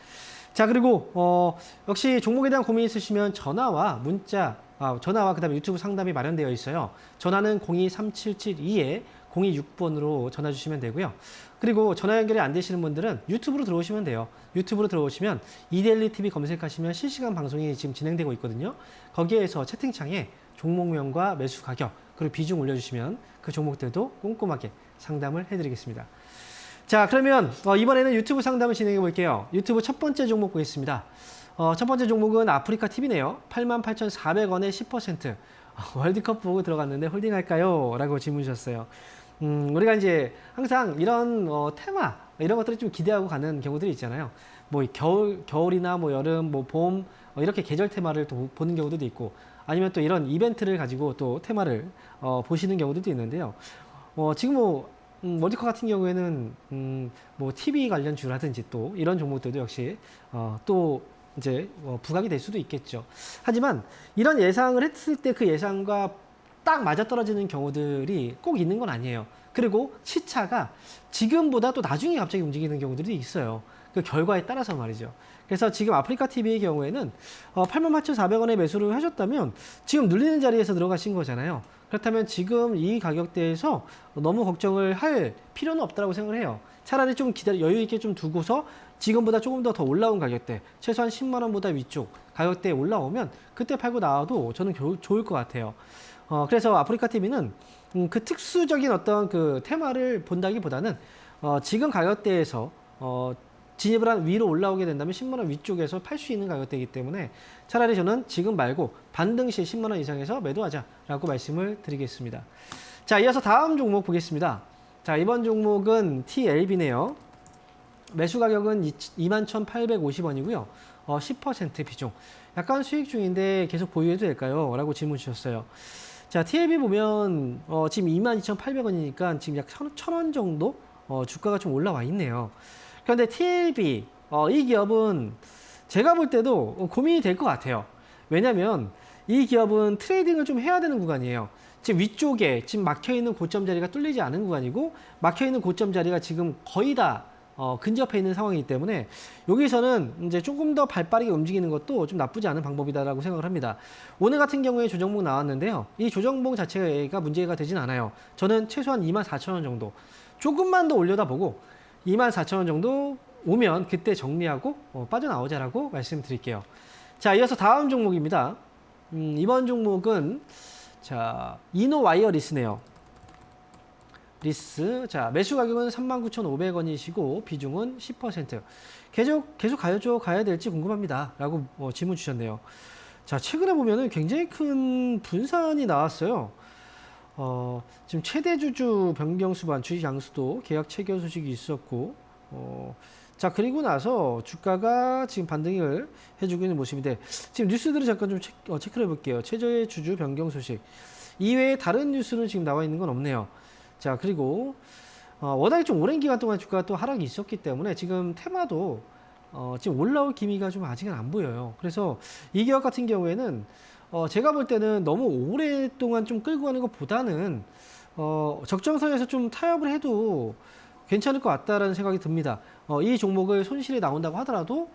자, 그리고 역시 종목에 대한 고민 있으시면 전화와 문자, 전화와 그다음에 유튜브 상담이 마련되어 있어요. 전화는 023772에 026번으로 전화 주시면 되고요. 그리고 전화 연결이 안 되시는 분들은 유튜브로 들어오시면 돼요. 유튜브로 들어오시면 이데일리 TV 검색하시면 실시간 방송이 지금 진행되고 있거든요. 거기에서 채팅창에 종목명과 매수 가격 그리고 비중 올려주시면 그 종목들도 꼼꼼하게 상담을 해드리겠습니다. 자, 그러면 이번에는 유튜브 상담을 진행해 볼게요. 유튜브 첫 번째 종목 보겠습니다. 첫 번째 종목은 아프리카 TV네요. 88,400원에 10%. 월드컵 보고 들어갔는데 홀딩할까요? 라고 질문 주셨어요. 우리가 이제 항상 이런 테마 이런 것들을 좀 기대하고 가는 경우들이 있잖아요. 뭐 겨울이나 뭐 여름, 뭐 봄 이렇게 계절 테마를 또 보는 경우들도 있고 아니면 또 이런 이벤트를 가지고 또 테마를 보시는 경우들도 있는데요. 지금 뭐 월드컵 같은 경우에는 뭐 TV 관련주라든지 또 이런 종목들도 역시 또 이제 부각이 될 수도 있겠죠. 하지만 이런 예상을 했을 때 그 예상과 딱 맞아떨어지는 경우들이 꼭 있는 건 아니에요. 그리고 시차가 지금보다 또 나중에 갑자기 움직이는 경우들이 있어요. 그 결과에 따라서 말이죠. 그래서 지금 아프리카 TV의 경우에는 88,400원에 매수를 하셨다면 지금 눌리는 자리에서 들어가신 거잖아요. 그렇다면 지금 이 가격대에서 너무 걱정을 할 필요는 없다고 생각을 해요. 차라리 좀 여유 있게 좀 두고서 지금보다 조금 더 올라온 가격대, 최소한 10만 원보다 위쪽 가격대에 올라오면 그때 팔고 나와도 저는 좋을 것 같아요. 그래서 아프리카 TV는 그 특수적인 어떤 그 테마를 본다기보다는 지금 가격대에서 진입을 한 위로 올라오게 된다면 10만 원 위쪽에서 팔 수 있는 가격대이기 때문에 차라리 저는 지금 말고 반등 시 10만 원 이상에서 매도하자라고 말씀을 드리겠습니다. 자, 이어서 다음 종목 보겠습니다. 자, 이번 종목은 TLB네요. 매수 가격은 21,850원이고요. 10% 비중. 약간 수익 중인데 계속 보유해도 될까요? 라고 질문 주셨어요. 자, TLB 보면 지금 22,800원이니까 지금 약 1,000원 정도 주가가 좀 올라와 있네요. 그런데 TLB 이 기업은 제가 볼 때도 고민이 될 것 같아요. 왜냐하면 이 기업은 트레이딩을 좀 해야 되는 구간이에요. 지금 위쪽에 지금 막혀있는 고점 자리가 뚫리지 않은 구간이고 막혀있는 고점 자리가 지금 거의 다 근접해 있는 상황이기 때문에 여기서는 이제 조금 더 발빠르게 움직이는 것도 좀 나쁘지 않은 방법이다라고 생각을 합니다. 오늘 같은 경우에 조정봉 나왔는데요. 이 조정봉 자체가 문제가 되진 않아요. 저는 최소한 24,000원 정도 조금만 더 올려다 보고 24,000원 정도 오면 그때 정리하고 빠져나오자라고 말씀드릴게요. 자, 이어서 다음 종목입니다. 이번 종목은 자, 이노 와이어리스네요. 리스. 자, 매수 가격은 39,500원이시고 비중은 10%. 계속 가야 될지 궁금합니다. 라고 질문 주셨네요. 자, 최근에 보면은 굉장히 큰 분산이 나왔어요. 지금 최대 주주 변경 수반, 주식 양수도 계약 체결 소식이 있었고, 자, 그리고 나서 주가가 지금 반등을 해주고 있는 모습인데, 지금 뉴스들을 잠깐 좀 체크를 해볼게요. 최저의 주주 변경 소식. 이외에 다른 뉴스는 지금 나와 있는 건 없네요. 자, 그리고 워낙에 좀 오랜 기간 동안 주가가 또 하락이 있었기 때문에 지금 테마도 지금 올라올 기미가 좀 아직은 안 보여요. 그래서 이 기업 같은 경우에는 제가 볼 때는 너무 오랫동안 좀 끌고 가는 것보다는 적정선에서 좀 타협을 해도 괜찮을 것 같다라는 생각이 듭니다. 이 종목을 손실이 나온다고 하더라도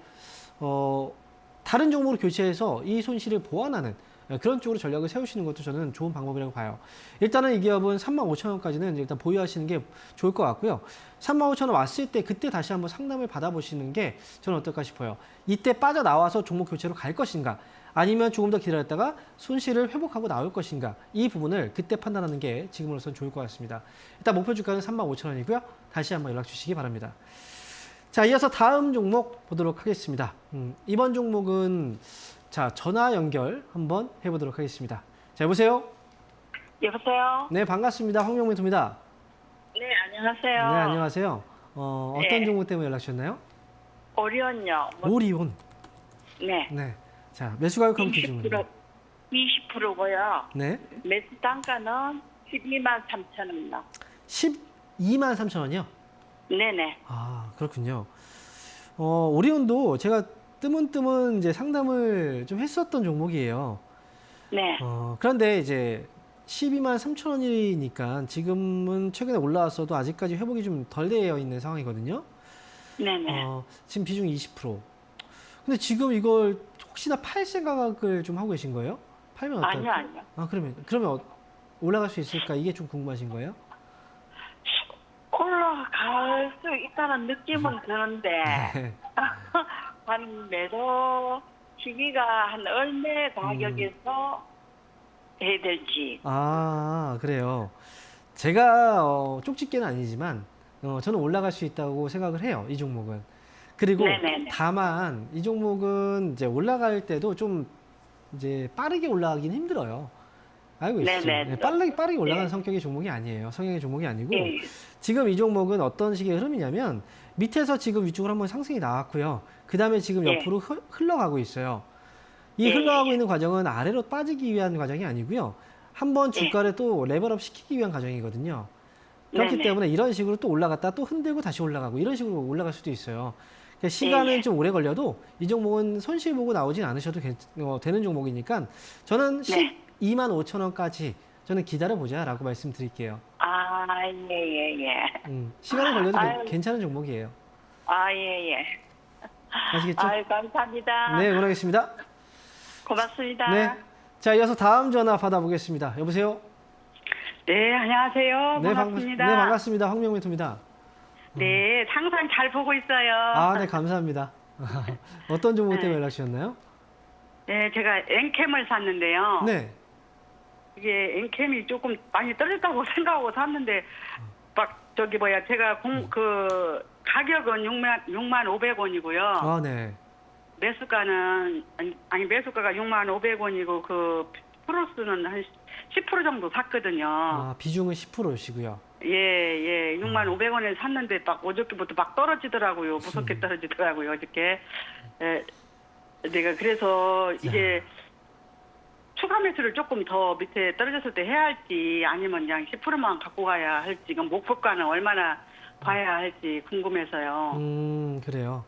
다른 종목으로 교체해서 이 손실을 보완하는 그런 쪽으로 전략을 세우시는 것도 저는 좋은 방법이라고 봐요. 일단은 이 기업은 35,000원까지는 일단 보유하시는 게 좋을 것 같고요. 35,000원 왔을 때 그때 다시 한번 상담을 받아보시는 게 저는 어떨까 싶어요. 이때 빠져나와서 종목 교체로 갈 것인가, 아니면 조금 더 기다렸다가 손실을 회복하고 나올 것인가, 이 부분을 그때 판단하는 게 지금으로서는 좋을 것 같습니다. 일단 목표 주가는 35,000원이고요. 다시 한번 연락 주시기 바랍니다. 자, 이어서 다음 종목 보도록 하겠습니다. 이번 종목은 자, 전화 연결 한번 해보도록 하겠습니다. 자, 여보세요? 여보세요? 네, 반갑습니다. 황명민입니다. 네, 안녕하세요. 네, 안녕하세요. 어떤 네. 종목 때문에 연락 주셨나요? 오리온요. 오리온. 네. 네. 자, 매수 가격 한번 기준으로. 20%고요. 네. 매수 단가는 12만 3천 원이요. 12만 3천 원이요? 네네. 아, 그렇군요. 오리온도 제가 뜨문뜨문 이제 상담을 좀 했었던 종목이에요. 네. 그런데 이제 12만 3천 원이니까 지금은 최근에 올라왔어도 아직까지 회복이 좀 덜 되어 있는 상황이거든요. 네네. 지금 비중이 20%. 근데 지금 이걸 혹시나 팔 생각을 좀 하고 계신 거예요? 팔면 어떨까? 아니요. 아, 그러면 올라갈 수 있을까? 이게 좀 궁금하신 거예요? 올라갈 수 있다는 느낌은 드는데, 네. 한 매도 시기가 한 얼마 가격에서 해야 될지. 아, 그래요. 제가 쪽집게는 아니지만 저는 올라갈 수 있다고 생각을 해요. 이 종목은. 그리고 네네네. 다만 이 종목은 이제 올라갈 때도 좀 이제 빠르게 올라가긴 힘들어요. 알고 있죠. 네네. 네, 빠르게 올라가는 네. 성격의 종목이 아니에요. 성향의 종목이 아니고 예. 지금 이 종목은 어떤 식의 흐름이냐면 밑에서 지금 위쪽으로 한번 상승이 나왔고요. 그 다음에 지금 예. 옆으로 흘러가고 있어요. 이 예. 흘러가고 있는 과정은 아래로 빠지기 위한 과정이 아니고요. 한번 주가를 또 레벨업 시키기 위한 과정이거든요. 그렇기 네네. 때문에 이런 식으로 또 올라갔다 또 흔들고 다시 올라가고 이런 식으로 올라갈 수도 있어요. 그러니까 시간은 예. 좀 오래 걸려도 이 종목은 손실 보고 나오진 않으셔도 되는 종목이니까 저는 네. 12만 5천 원까지 저는 기다려보자라고 말씀드릴게요. 아, 예. 시간이 걸려도 아유. 괜찮은 종목이에요. 아, 예. 아시겠죠? 아유, 감사합니다. 네, 응원하겠습니다. 고맙습니다. 네. 자, 이어서 다음 전화 받아보겠습니다. 여보세요? 네, 안녕하세요. 반갑습니다. 네, 반갑습니다. 황명민입니다. 네, 항상 잘 보고 있어요. 아, 네, 감사합니다. 어떤 종목 때문에 네. 연락 주셨나요? 네, 제가 엔캠을 샀는데요. 네. 이게 엔캠이 조금 많이 떨어졌다고 생각하고 샀는데, 제가 그 가격은 6만 500원이고요. 아, 네. 매수가는 매수가가 6만 500원이고 그 프로스는 한 10% 정도 샀거든요. 아, 비중은 10%시고요. 예, 6만 500원에 샀는데 어저께부터 막 떨어지더라고요. 무섭게 떨어지더라고요, 어저께. 내가 그래서 이게 추가 매수를 조금 더 밑에 떨어졌을 때 해야 할지 아니면 그냥 10%만 갖고 가야 할지, 목표가는 얼마나 봐야 할지 궁금해서요. 그래요.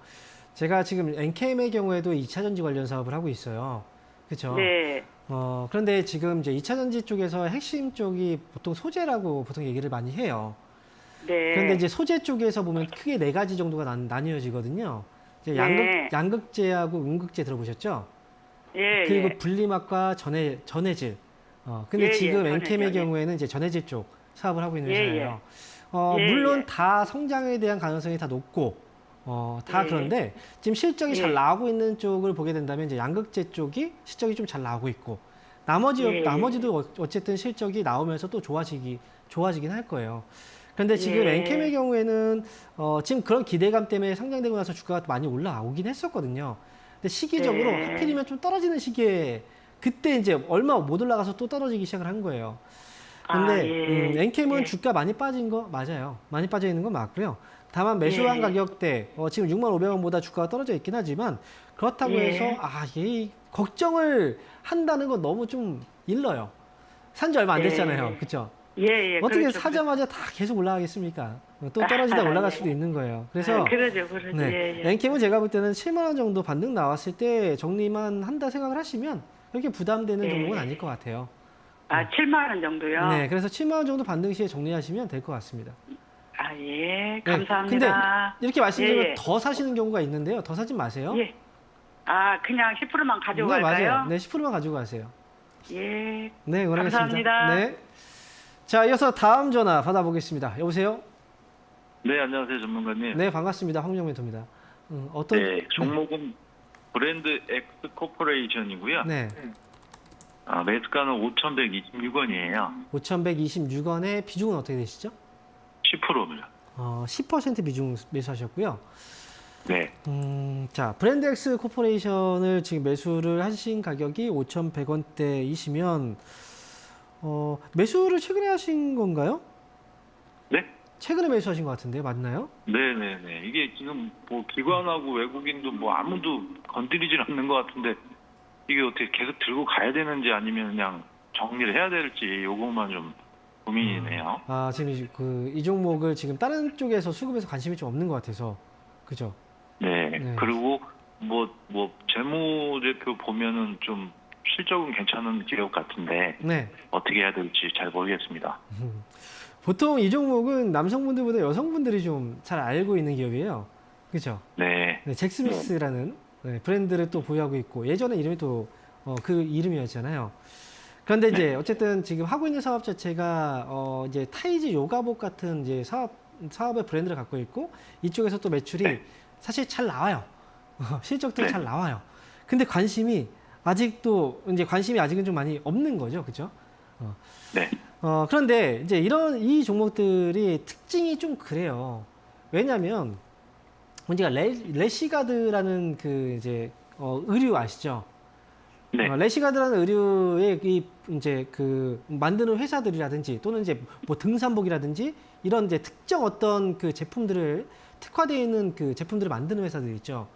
제가 지금 NKM의 경우에도 2차 전지 관련 사업을 하고 있어요. 그렇죠? 네. 그런데 지금 이제 2차 전지 쪽에서 핵심 쪽이 보통 소재라고 보통 얘기를 많이 해요. 네. 그런데 이제 소재 쪽에서 보면 크게 4가지 정도가 나뉘어지거든요. 이제 네. 양극재하고 음극재 들어보셨죠? 예. 그리고 예. 분리막과 전해질. 근데 예, 지금 전해질, NKM의 예. 경우에는 이제 전해질 쪽 사업을 하고 있는 예, 회사예요. 예, 물론 예. 다 성장에 대한 가능성이 다 높고, 다 예. 그런데 지금 실적이 잘 예. 나오고 있는 쪽을 보게 된다면 이제 양극재 쪽이 실적이 좀 잘 나오고 있고, 나머지도 어쨌든 실적이 나오면서 또 좋아지긴 할 거예요. 그런데 지금 예. 엔캠의 경우에는 지금 그런 기대감 때문에 상장되고 나서 주가가 많이 올라오긴 했었거든요. 근데 시기적으로 네. 하필이면 좀 떨어지는 시기에 그때 이제 얼마 못 올라가서 또 떨어지기 시작을 한 거예요. 근데 엔캠은 예. 주가 많이 빠진 거 맞아요. 많이 빠져 있는 건 맞고요. 다만 매수한 예. 가격대 지금 65,000원보다 주가가 떨어져 있긴 하지만 그렇다고 예. 해서 얘 걱정을 한다는 건 너무 좀 일러요. 산 지 얼마 안 예. 됐잖아요. 그렇죠? 예. 어떻게 그렇죠. 사자마자 다 계속 올라가겠습니까? 또 떨어지다 올라갈 수도 있는 거예요. 그래서 그러죠. 네, 예. 엔캠은 제가 볼 때는 7만 원 정도 반등 나왔을 때 정리만 한다 생각을 하시면 그렇게 부담되는 예. 종목은 아닐 것 같아요. 7만 원 정도요? 네, 그래서 7만 원 정도 반등 시에 정리하시면 될 것 같습니다. 예. 네, 감사합니다. 근데 이렇게 말씀드리면 예. 더 사시는 경우가 있는데요. 더 사지 마세요. 예. 그냥 10%만 가지고 네, 갈까요? 맞아요. 네, 10%만 가지고 가세요. 예. 네, 응원하겠습니다. 감사합니다. 네. 자, 이어서 다음 전화 받아보겠습니다. 여보세요? 네, 안녕하세요, 전문가님. 네, 반갑습니다. 황명 멘토입니다. 어떤 네, 종목은 브랜드 X 코퍼레이션이고요. 네. 매수가는 5,126원이에요. 5,126원의 비중은 어떻게 되시죠? 10%요. 10% 비중 매수하셨고요. 네, 자, 브랜드 X 코퍼레이션을 지금 매수를 하신 가격이 5,100원대이시면 매수를 최근에 하신 건가요? 네, 최근에 매수하신 것 같은데요, 맞나요? 네. 이게 지금 뭐 기관하고 외국인도 뭐 아무도 건드리질 않는 것 같은데 이게 어떻게 계속 들고 가야 되는지 아니면 그냥 정리를 해야 될지 요것만 좀 고민이네요. 지금 이 종목을 지금 다른 쪽에서 수급에서 관심이 좀 없는 것 같아서, 그죠? 네, 네. 그리고 뭐 재무제표 보면은 좀 실적은 괜찮은 기업 같은데 네. 어떻게 해야 될지 잘 모르겠습니다. 보통 이 종목은 남성분들보다 여성분들이 좀 잘 알고 있는 기업이에요. 그죠? 네, 네, 잭스미스라는 브랜드를 또 보유하고 있고, 예전에 이름이 또 그 이름이었잖아요. 그런데 이제 어쨌든 지금 하고 있는 사업 자체가 이제 타이즈 요가복 같은 이제 사업의 브랜드를 갖고 있고, 이쪽에서 또 매출이 사실 잘 나와요. 실적들이 잘 나와요. 근데 관심이 아직은 좀 많이 없는 거죠. 그죠? 네. 그런데 이제 이 종목들이 특징이 좀 그래요. 왜냐면 우리가 레시가드라는 그 이제 의류 아시죠? 네. 레시가드라는 의류의 이제 그 만드는 회사들이라든지 또는 이제 뭐 등산복이라든지 이런 이제 특정 어떤 그 제품들을 특화되어 있는 그 제품들을 만드는 회사들 있죠.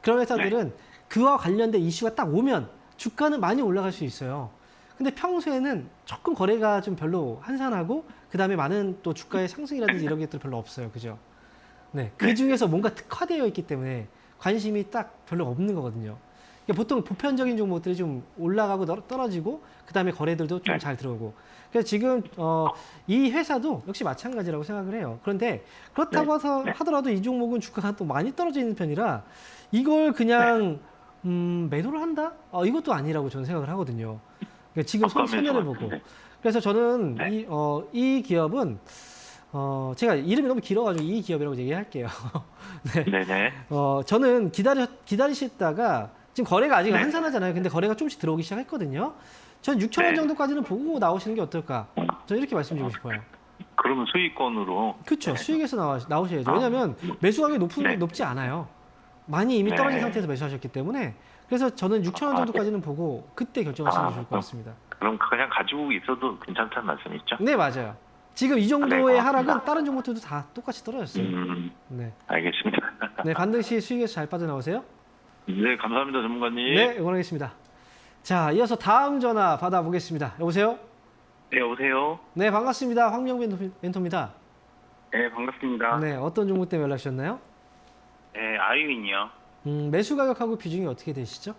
그런 회사들은 그와 관련된 이슈가 딱 오면 주가는 많이 올라갈 수 있어요. 근데 평소에는 조금 거래가 좀 별로 한산하고 그 다음에 많은 또 주가의 상승이라든지 이런 것들 별로 없어요. 그죠? 네. 그 중에서 뭔가 특화되어 있기 때문에 관심이 딱 별로 없는 거거든요. 그러니까 보통 보편적인 종목들이 좀 올라가고 떨어지고 그 다음에 거래들도 좀 잘 들어오고. 그래서 지금 이 회사도 역시 마찬가지라고 생각을 해요. 그런데 그렇다고 하더라도 이 종목은 주가가 또 많이 떨어져 있는 편이라 이걸 그냥 매도를 한다? 이것도 아니라고 저는 생각을 하거든요. 그러니까 지금 손해를 보고. 그래서 저는 이 기업은 제가 이름이 너무 길어가지고 이 기업이라고 얘기할게요. 네네. 저는 기다리시다가 지금 거래가 아직 한산하잖아요. 근데 거래가 조금씩 들어오기 시작했거든요. 전 6,000원 정도까지는 보고 나오시는 게 어떨까? 저는 이렇게 말씀드리고 싶어요. 그러면 수익권으로. 그렇죠. 수익에서 나오셔야죠. 왜냐하면 매수 가격이 높지 않아요. 많이 이미 떨어진 상태에서 매수하셨기 때문에. 그래서 저는 6,000원 정도까지는 보고 그때 결정하시는 게 좋을 것 같습니다. 그럼 그냥 가지고 있어도 괜찮다는 말씀이죠? 네, 맞아요. 지금 이 정도의 하락은 다른 종목들도 다 똑같이 떨어졌어요. 네. 알겠습니다. 네, 반등 시 수익에서 잘 빠져나오세요. 네, 감사합니다, 전문가님. 네, 응원하겠습니다. 자, 이어서 다음 전화 받아보겠습니다. 여보세요? 네, 여보세요? 네, 반갑습니다. 황명 멘토입니다. 네, 반갑습니다. 네, 어떤 종목 때문에 연락 주셨나요? 네, 아이윈이요. 매수 가격하고 비중이 어떻게 되시죠?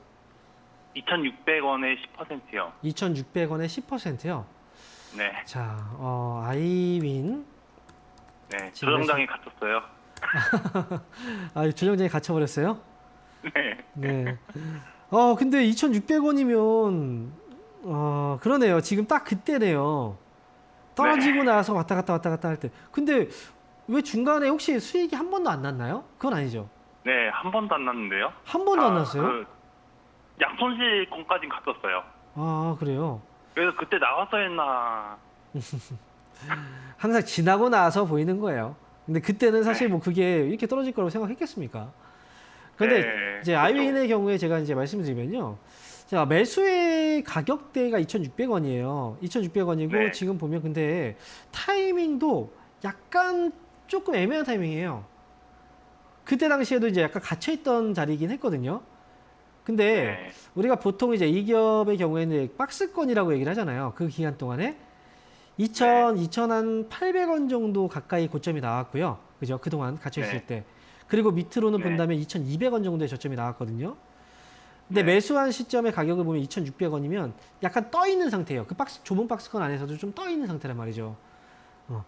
2,600원에 10%요. 2,600원에 10%요. 네. 자, 아이윈. 네, 조정장에 갇혔어요. 조정장에 갇혀버렸어요? 네. 네. 근데 2,600원이면, 그러네요. 지금 딱 그때네요. 떨어지고 나서 왔다 갔다 할 때. 근데 왜 중간에 혹시 수익이 한 번도 안 났나요? 그건 아니죠. 네, 한 번도 안 났는데요. 한 번도 안 났어요? 양손실권까지 갔었어요. 아, 그래요. 그래서 그때 나가서 했나. 항상 지나고 나서 보이는 거예요. 근데 그때는 사실 네. 뭐 그게 이렇게 떨어질 거라고 생각했겠습니까? 그런데 네, 이제 그렇죠. 아이윈의 경우에 제가 이제 말씀드리면요. 자, 매수의 가격대가 2,600원이에요. 2,600원이고 네. 지금 보면 근데 타이밍도 약간 조금 애매한 타이밍이에요. 그때 당시에도 이제 약간 갇혀있던 자리이긴 했거든요. 근데 네. 우리가 보통 이제 이 기업의 경우에는 박스권이라고 얘기를 하잖아요. 그 기간 동안에 2,800원 정도 가까이 고점이 나왔고요. 그죠? 그동안 갇혀있을 네. 때. 그리고 밑으로는 네. 본다면 2,200원 정도의 저점이 나왔거든요. 근데 네. 매수한 시점의 가격을 보면 2,600원이면 약간 떠 있는 상태예요. 그 박스, 좁은 박스권 안에서도 좀 떠 있는 상태란 말이죠.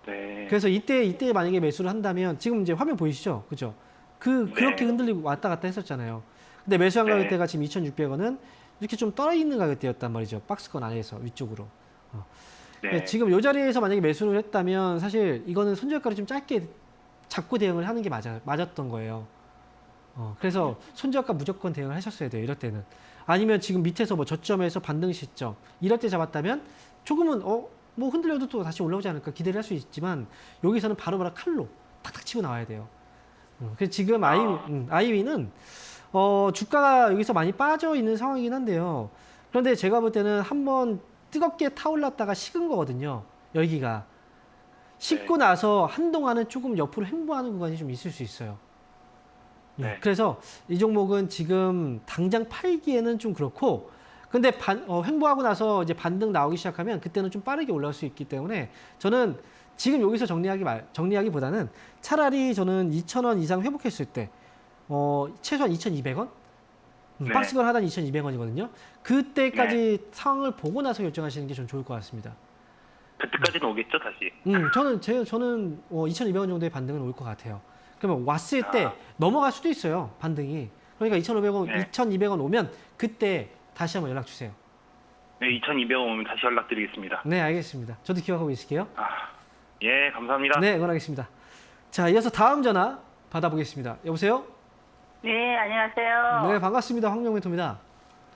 네. 그래서 이때 만약에 매수를 한다면 지금 이제 화면 보이시죠? 그죠? 그렇게 네. 흔들리고 왔다 갔다 했었잖아요. 근데 매수한 네. 가격대가 지금 2,600원은 이렇게 좀 떠 있는 가격대였단 말이죠. 박스권 안에서 위쪽으로. 네. 지금 이 자리에서 만약에 매수를 했다면 사실 이거는 손절가를 좀 짧게 잡고 대응을 하는 게 맞았던 거예요. 그래서 손절가 무조건 대응을 하셨어야 돼요. 이럴 때는. 아니면 지금 밑에서 뭐 저점에서 반등 시점 이럴 때 잡았다면 조금은 뭐 흔들려도 또 다시 올라오지 않을까 기대를 할 수 있지만 여기서는 바로바로 칼로 탁탁 치고 나와야 돼요. 그래서 지금 아이위는 주가가 여기서 많이 빠져 있는 상황이긴 한데요. 그런데 제가 볼 때는 한번 뜨겁게 타올랐다가 식은 거거든요. 열기가. 식고 나서 한동안은 조금 옆으로 횡보하는 구간이 좀 있을 수 있어요. 네. 그래서 이 종목은 지금 당장 팔기에는 좀 그렇고, 근데 횡보하고 나서 이제 반등 나오기 시작하면 그때는 좀 빠르게 올라올 수 있기 때문에 저는 지금 여기서 정리하기보다는 차라리 저는 2,000원 이상 회복했을 때, 최소한 2,200원? 네. 박스권 하단 2,200원이거든요. 그때까지 상황을 보고 나서 결정하시는 게 좀 좋을 것 같습니다. 그때까지는 오겠죠, 다시. 저는 2,200원 정도의 반등은 올 것 같아요. 그러면 왔을 때 넘어갈 수도 있어요, 반등이. 그러니까 2,500원, 네. 2,200원 오면 그때 다시 한번 연락 주세요. 네, 2,200원 오면 다시 연락드리겠습니다. 네, 알겠습니다. 저도 기억하고 있을게요. 예, 감사합니다. 네, 응원하겠습니다. 자, 이어서 다음 전화 받아보겠습니다. 여보세요? 네, 안녕하세요. 네, 반갑습니다. 황명멘토입니다.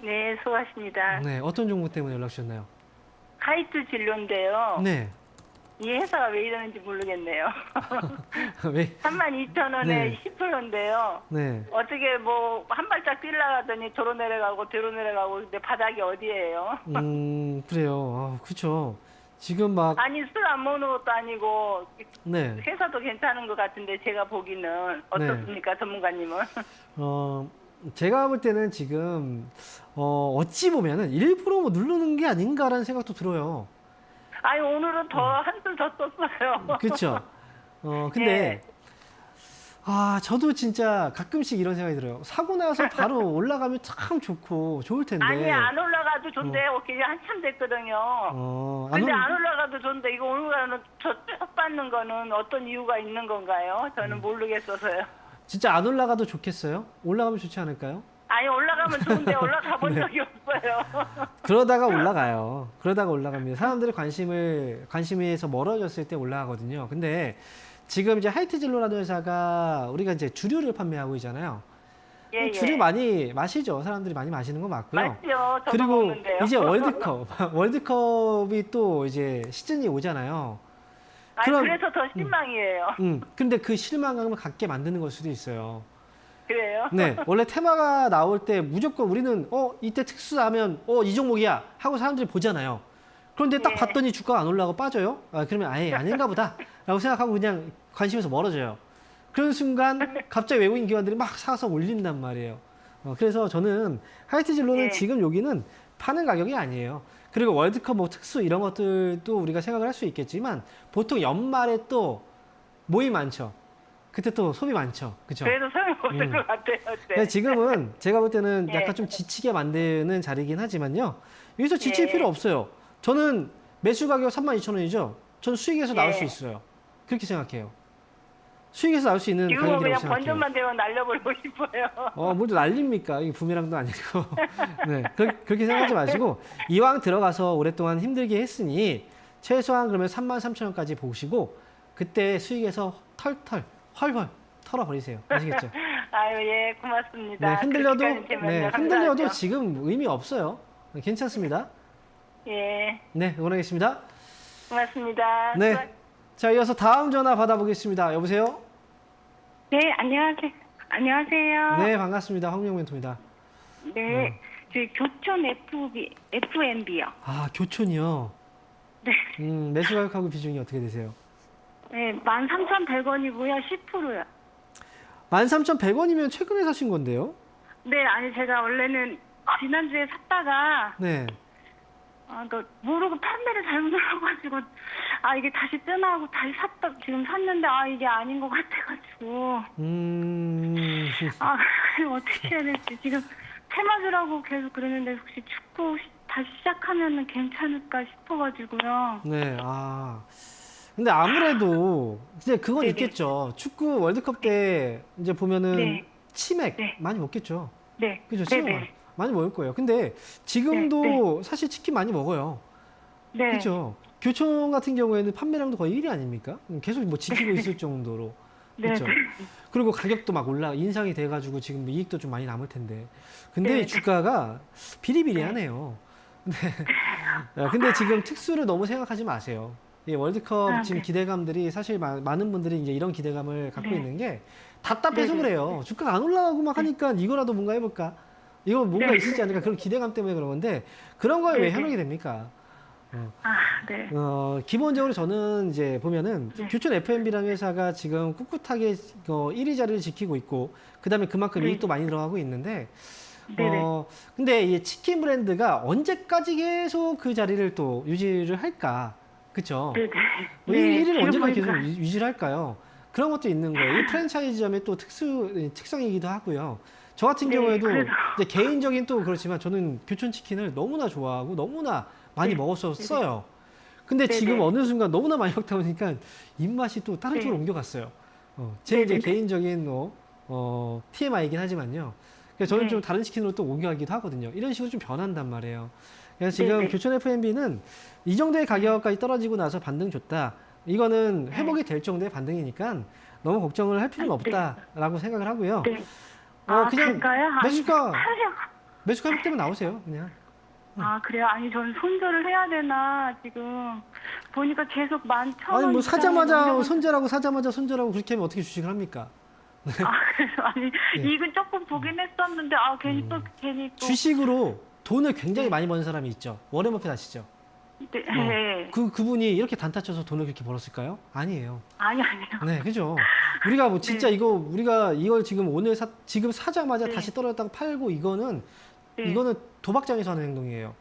네, 수고하십니다. 네, 어떤 종목 때문에 연락 주셨나요? 카이트 진로인데요. 네. 이 회사가 왜 이러는지 모르겠네요. 왜? 32,000원에 네. 10%인데요. 네. 어떻게 뭐 한 발짝 뛰려가더니 도로 내려가고 뒤로 내려가고 근데 바닥이 어디예요? 그래요. 그렇죠. 지금 막 아니 술 안 먹는 것도 아니고 네. 회사도 괜찮은 것 같은데 제가 보기는 어떻습니까, 전문가님은? 제가 볼 때는 지금 어찌 보면은 일부러 뭐 누르는 게 아닌가라는 생각도 들어요. 아니 오늘은 더 한술 더 썼어요. 그렇죠. 근데 저도 진짜 가끔씩 이런 생각이 들어요. 사고 나서 바로 올라가면 참 좋고 좋을 텐데. 아니 안 올라가도 좋은데요. 그게 한참 됐거든요. 근데 안 올라가도 좋은데 이거 오늘가는 저 받는 거는 어떤 이유가 있는 건가요? 저는 모르겠어서요. 진짜 안 올라가도 좋겠어요? 올라가면 좋지 않을까요? 아니 올라가면 좋은데 올라가 본 적이 없어요. 그러다가 올라가요. 그러다가 올라갑니다. 사람들의 관심에서 멀어졌을 때 올라가거든요. 근데 지금 이제 하이트진로라는 회사가 우리가 이제 주류를 판매하고 있잖아요. 예, 주류 예. 많이 마시죠. 사람들이 많이 마시는 거 맞고요. 맞죠. 저도 그리고 먹는데요. 이제 월드컵이 또 이제 시즌이 오잖아요. 아니 그럼- 그래서 더 실망이에요. 근데 그 실망감을 갖게 만드는 걸 수도 있어요. 그래요? 네, 원래 테마가 나올 때 무조건 우리는 이때 특수 나면 이 종목이야 하고 사람들이 보잖아요. 그런데 딱 예. 봤더니 주가가 안 올라가고 빠져요. 그러면 아예 아닌가 보다라고 생각하고 그냥 관심에서 멀어져요. 그런 순간 갑자기 외국인 기관들이 막 사서 올린단 말이에요. 그래서 저는 하이트진로는 예. 지금 여기는 파는 가격이 아니에요. 그리고 월드컵 뭐 특수 이런 것들도 우리가 생각을 할 수 있겠지만 보통 연말에 또 모임 많죠. 그때 또 소비 많죠. 그죠? 그래도 소용없을 것 같아요. 근데 지금은 제가 볼 때는 예. 약간 좀 지치게 만드는 자리이긴 하지만요. 여기서 지칠 예. 필요 없어요. 저는 매수 가격 32,000원이죠. 저는 수익에서 나올 예. 수 있어요. 그렇게 생각해요. 수익에서 나올 수 있는 지금은 그냥 가격이라고 생각해요. 번전만 되면 날려버리고 싶어요. 뭘또 난립니까? 이게 부메랑도 아니고. 네, 그렇게 생각하지 마시고 이왕 들어가서 오랫동안 힘들게 했으니 최소한 그러면 33,000원까지 보시고 그때 수익에서 헐헐 털어버리세요. 아시겠죠? 아유 예 고맙습니다. 네, 흔들려도 그렇게까지 되면요. 흔들려도 감사하죠. 지금 의미 없어요. 괜찮습니다. 예, 네, 응원하겠습니다. 고맙습니다. 네. 자, 이어서 다음 전화 받아보겠습니다. 여보세요? 네, 안녕하세요. 안녕하세요. 네, 반갑습니다. 황명 멘토입니다. 네, 저 교촌 FMB요. 아, 교촌이요? 네. 매수 가격하고 비중이 어떻게 되세요? 네, 13,100원이고요. 10%요. 13,100원이면 최근에 사신 건데요? 네, 아니 제가 원래는 지난주에 샀다가 네. 모르고 판매를 잘못 눌러가지고 이게 다시 뜨나하고 다시 샀다 지금 샀는데 이게 아닌 것 같아가지고 그럼 어떻게 해야 될지 지금 테마주라고 계속 그랬는데 혹시 축구 다시 시작하면은 괜찮을까 싶어가지고요. 네, 근데 아무래도 이제 그건 네네. 있겠죠. 축구 월드컵 때 이제 보면은 네. 치맥 네. 많이 먹겠죠. 네, 그죠? 네, 치맥 네, 많이 먹을 거예요. 근데 지금도 사실 치킨 많이 먹어요. 네, 그렇죠. 교촌 같은 경우에는 판매량도 거의 1위 아닙니까? 계속 뭐 지키고 있을 정도로. 네, 그렇죠. 그리고 가격도 막 인상이 돼가지고 지금 뭐 이익도 좀 많이 남을 텐데. 근데 네. 주가가 비리비리하네요. 근데 지금 특수를 너무 생각하지 마세요. 이 월드컵 지금 네. 기대감들이 사실 많은 분들이 이제 이런 기대감을 갖고 네. 있는 게 답답해서 네. 그래요. 주가가 안 올라가고 막 하니까 이거라도 뭔가 해볼까? 이거 뭔가 네. 있을지 않을까? 그런 기대감 때문에 그런 건데 그런 거에 왜 네. 현혹이 됩니까? 네. 기본적으로 저는 이제 보면은 네. 교촌 F&B라는 회사가 지금 꿋꿋하게 1위 자리를 지키고 있고 그다음에 그만큼 네. 이익도 많이 들어가고 있는데 네네. 근데 이 치킨 브랜드가 언제까지 계속 그 자리를 또 유지를 할까? 그쵸? 네, 네. 뭐 네, 1위를 지금 언제까지 계속 보니까 유지를 할까요? 그런 것도 있는 거예요. 이 프랜차이즈점의 또 특성이기도 하고요. 저 같은 네, 경우에도 그래서- 이제 개인적인 또 그렇지만 저는 교촌 치킨을 너무나 좋아하고 너무나 많이 네. 먹었었어요. 근데 네네. 지금 어느 순간 너무나 많이 먹다 보니까 입맛이 또 다른 네. 쪽으로 옮겨갔어요. 제 이제 네네. 개인적인 TMI이긴 하지만요. 그래서 저는 네. 좀 다른 치킨으로 또 옮겨가기도 하거든요. 이런 식으로 좀 변한단 말이에요. 그래서 지금 네네. 교촌 F&B는 이 정도의 가격까지 떨어지고 나서 반등 좋다. 이거는 회복이 될 정도의 반등이니까 너무 걱정을 할 필요는 없다라고 생각을 하고요. 네. 그냥 그럴까요? 매수가 사실 회복되면 나오세요. 그냥. 그래요? 아니, 저는 손절을 해야 되나, 지금. 보니까 계속 11,000원. 아니 뭐 사자마자 이상이 손절하고 사자마자 손절하고 그렇게 하면 어떻게 주식을 합니까? 그래서 아니, 네. 이익은 조금 보긴 했었는데, 괜히 또. 주식으로 돈을 굉장히 많이 버는 사람이 있죠. 워렌 버핏 아시죠? 네. 네. 그분이 이렇게 단타 쳐서 돈을 그렇게 벌었을까요? 아니에요. 아니요. 네, 그죠. 우리가 뭐 진짜 우리가 이걸 지금 오늘 지금 사자마자 네. 다시 떨어졌다가 팔고 이거는 네. 도박장에서 하는 행동이에요.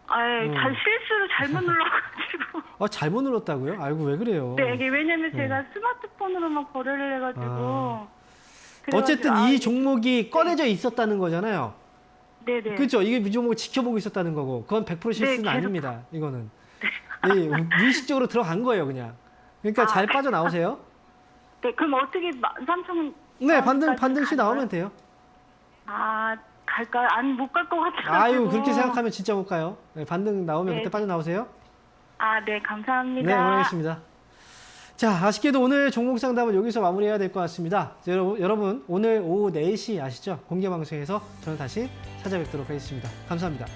실수로 잘못 눌러가지고. 잘못 눌렀다고요? 아이고 왜 그래요? 네, 이게 왜냐면 제가 스마트폰으로만 거래를 해가지고. 그래가지고, 어쨌든 이 종목이 꺼내져 있었다는 거잖아요. 네네. 그렇죠. 이게 이 종목을 지켜보고 있었다는 거고, 그건 100% 실수는 계속- 아닙니다. 이거는 무의식적으로 들어간 거예요, 그냥. 그러니까 잘 빠져나오세요. 네, 그럼 어떻게 13,000원? 네, 반등 시 나오면 돼요. 갈까요? 못 갈 것 같아요. 아유, 그렇게 생각하면 진짜 못 가요. 네, 반등 나오면 네. 그때 빠져나오세요. 네, 감사합니다. 네, 응원하겠습니다. 자, 아쉽게도 오늘 종목 상담은 여기서 마무리해야 될 것 같습니다. 자, 여러분, 오늘 오후 4시 아시죠? 공개방송에서 저는 다시 찾아뵙도록 하겠습니다. 감사합니다.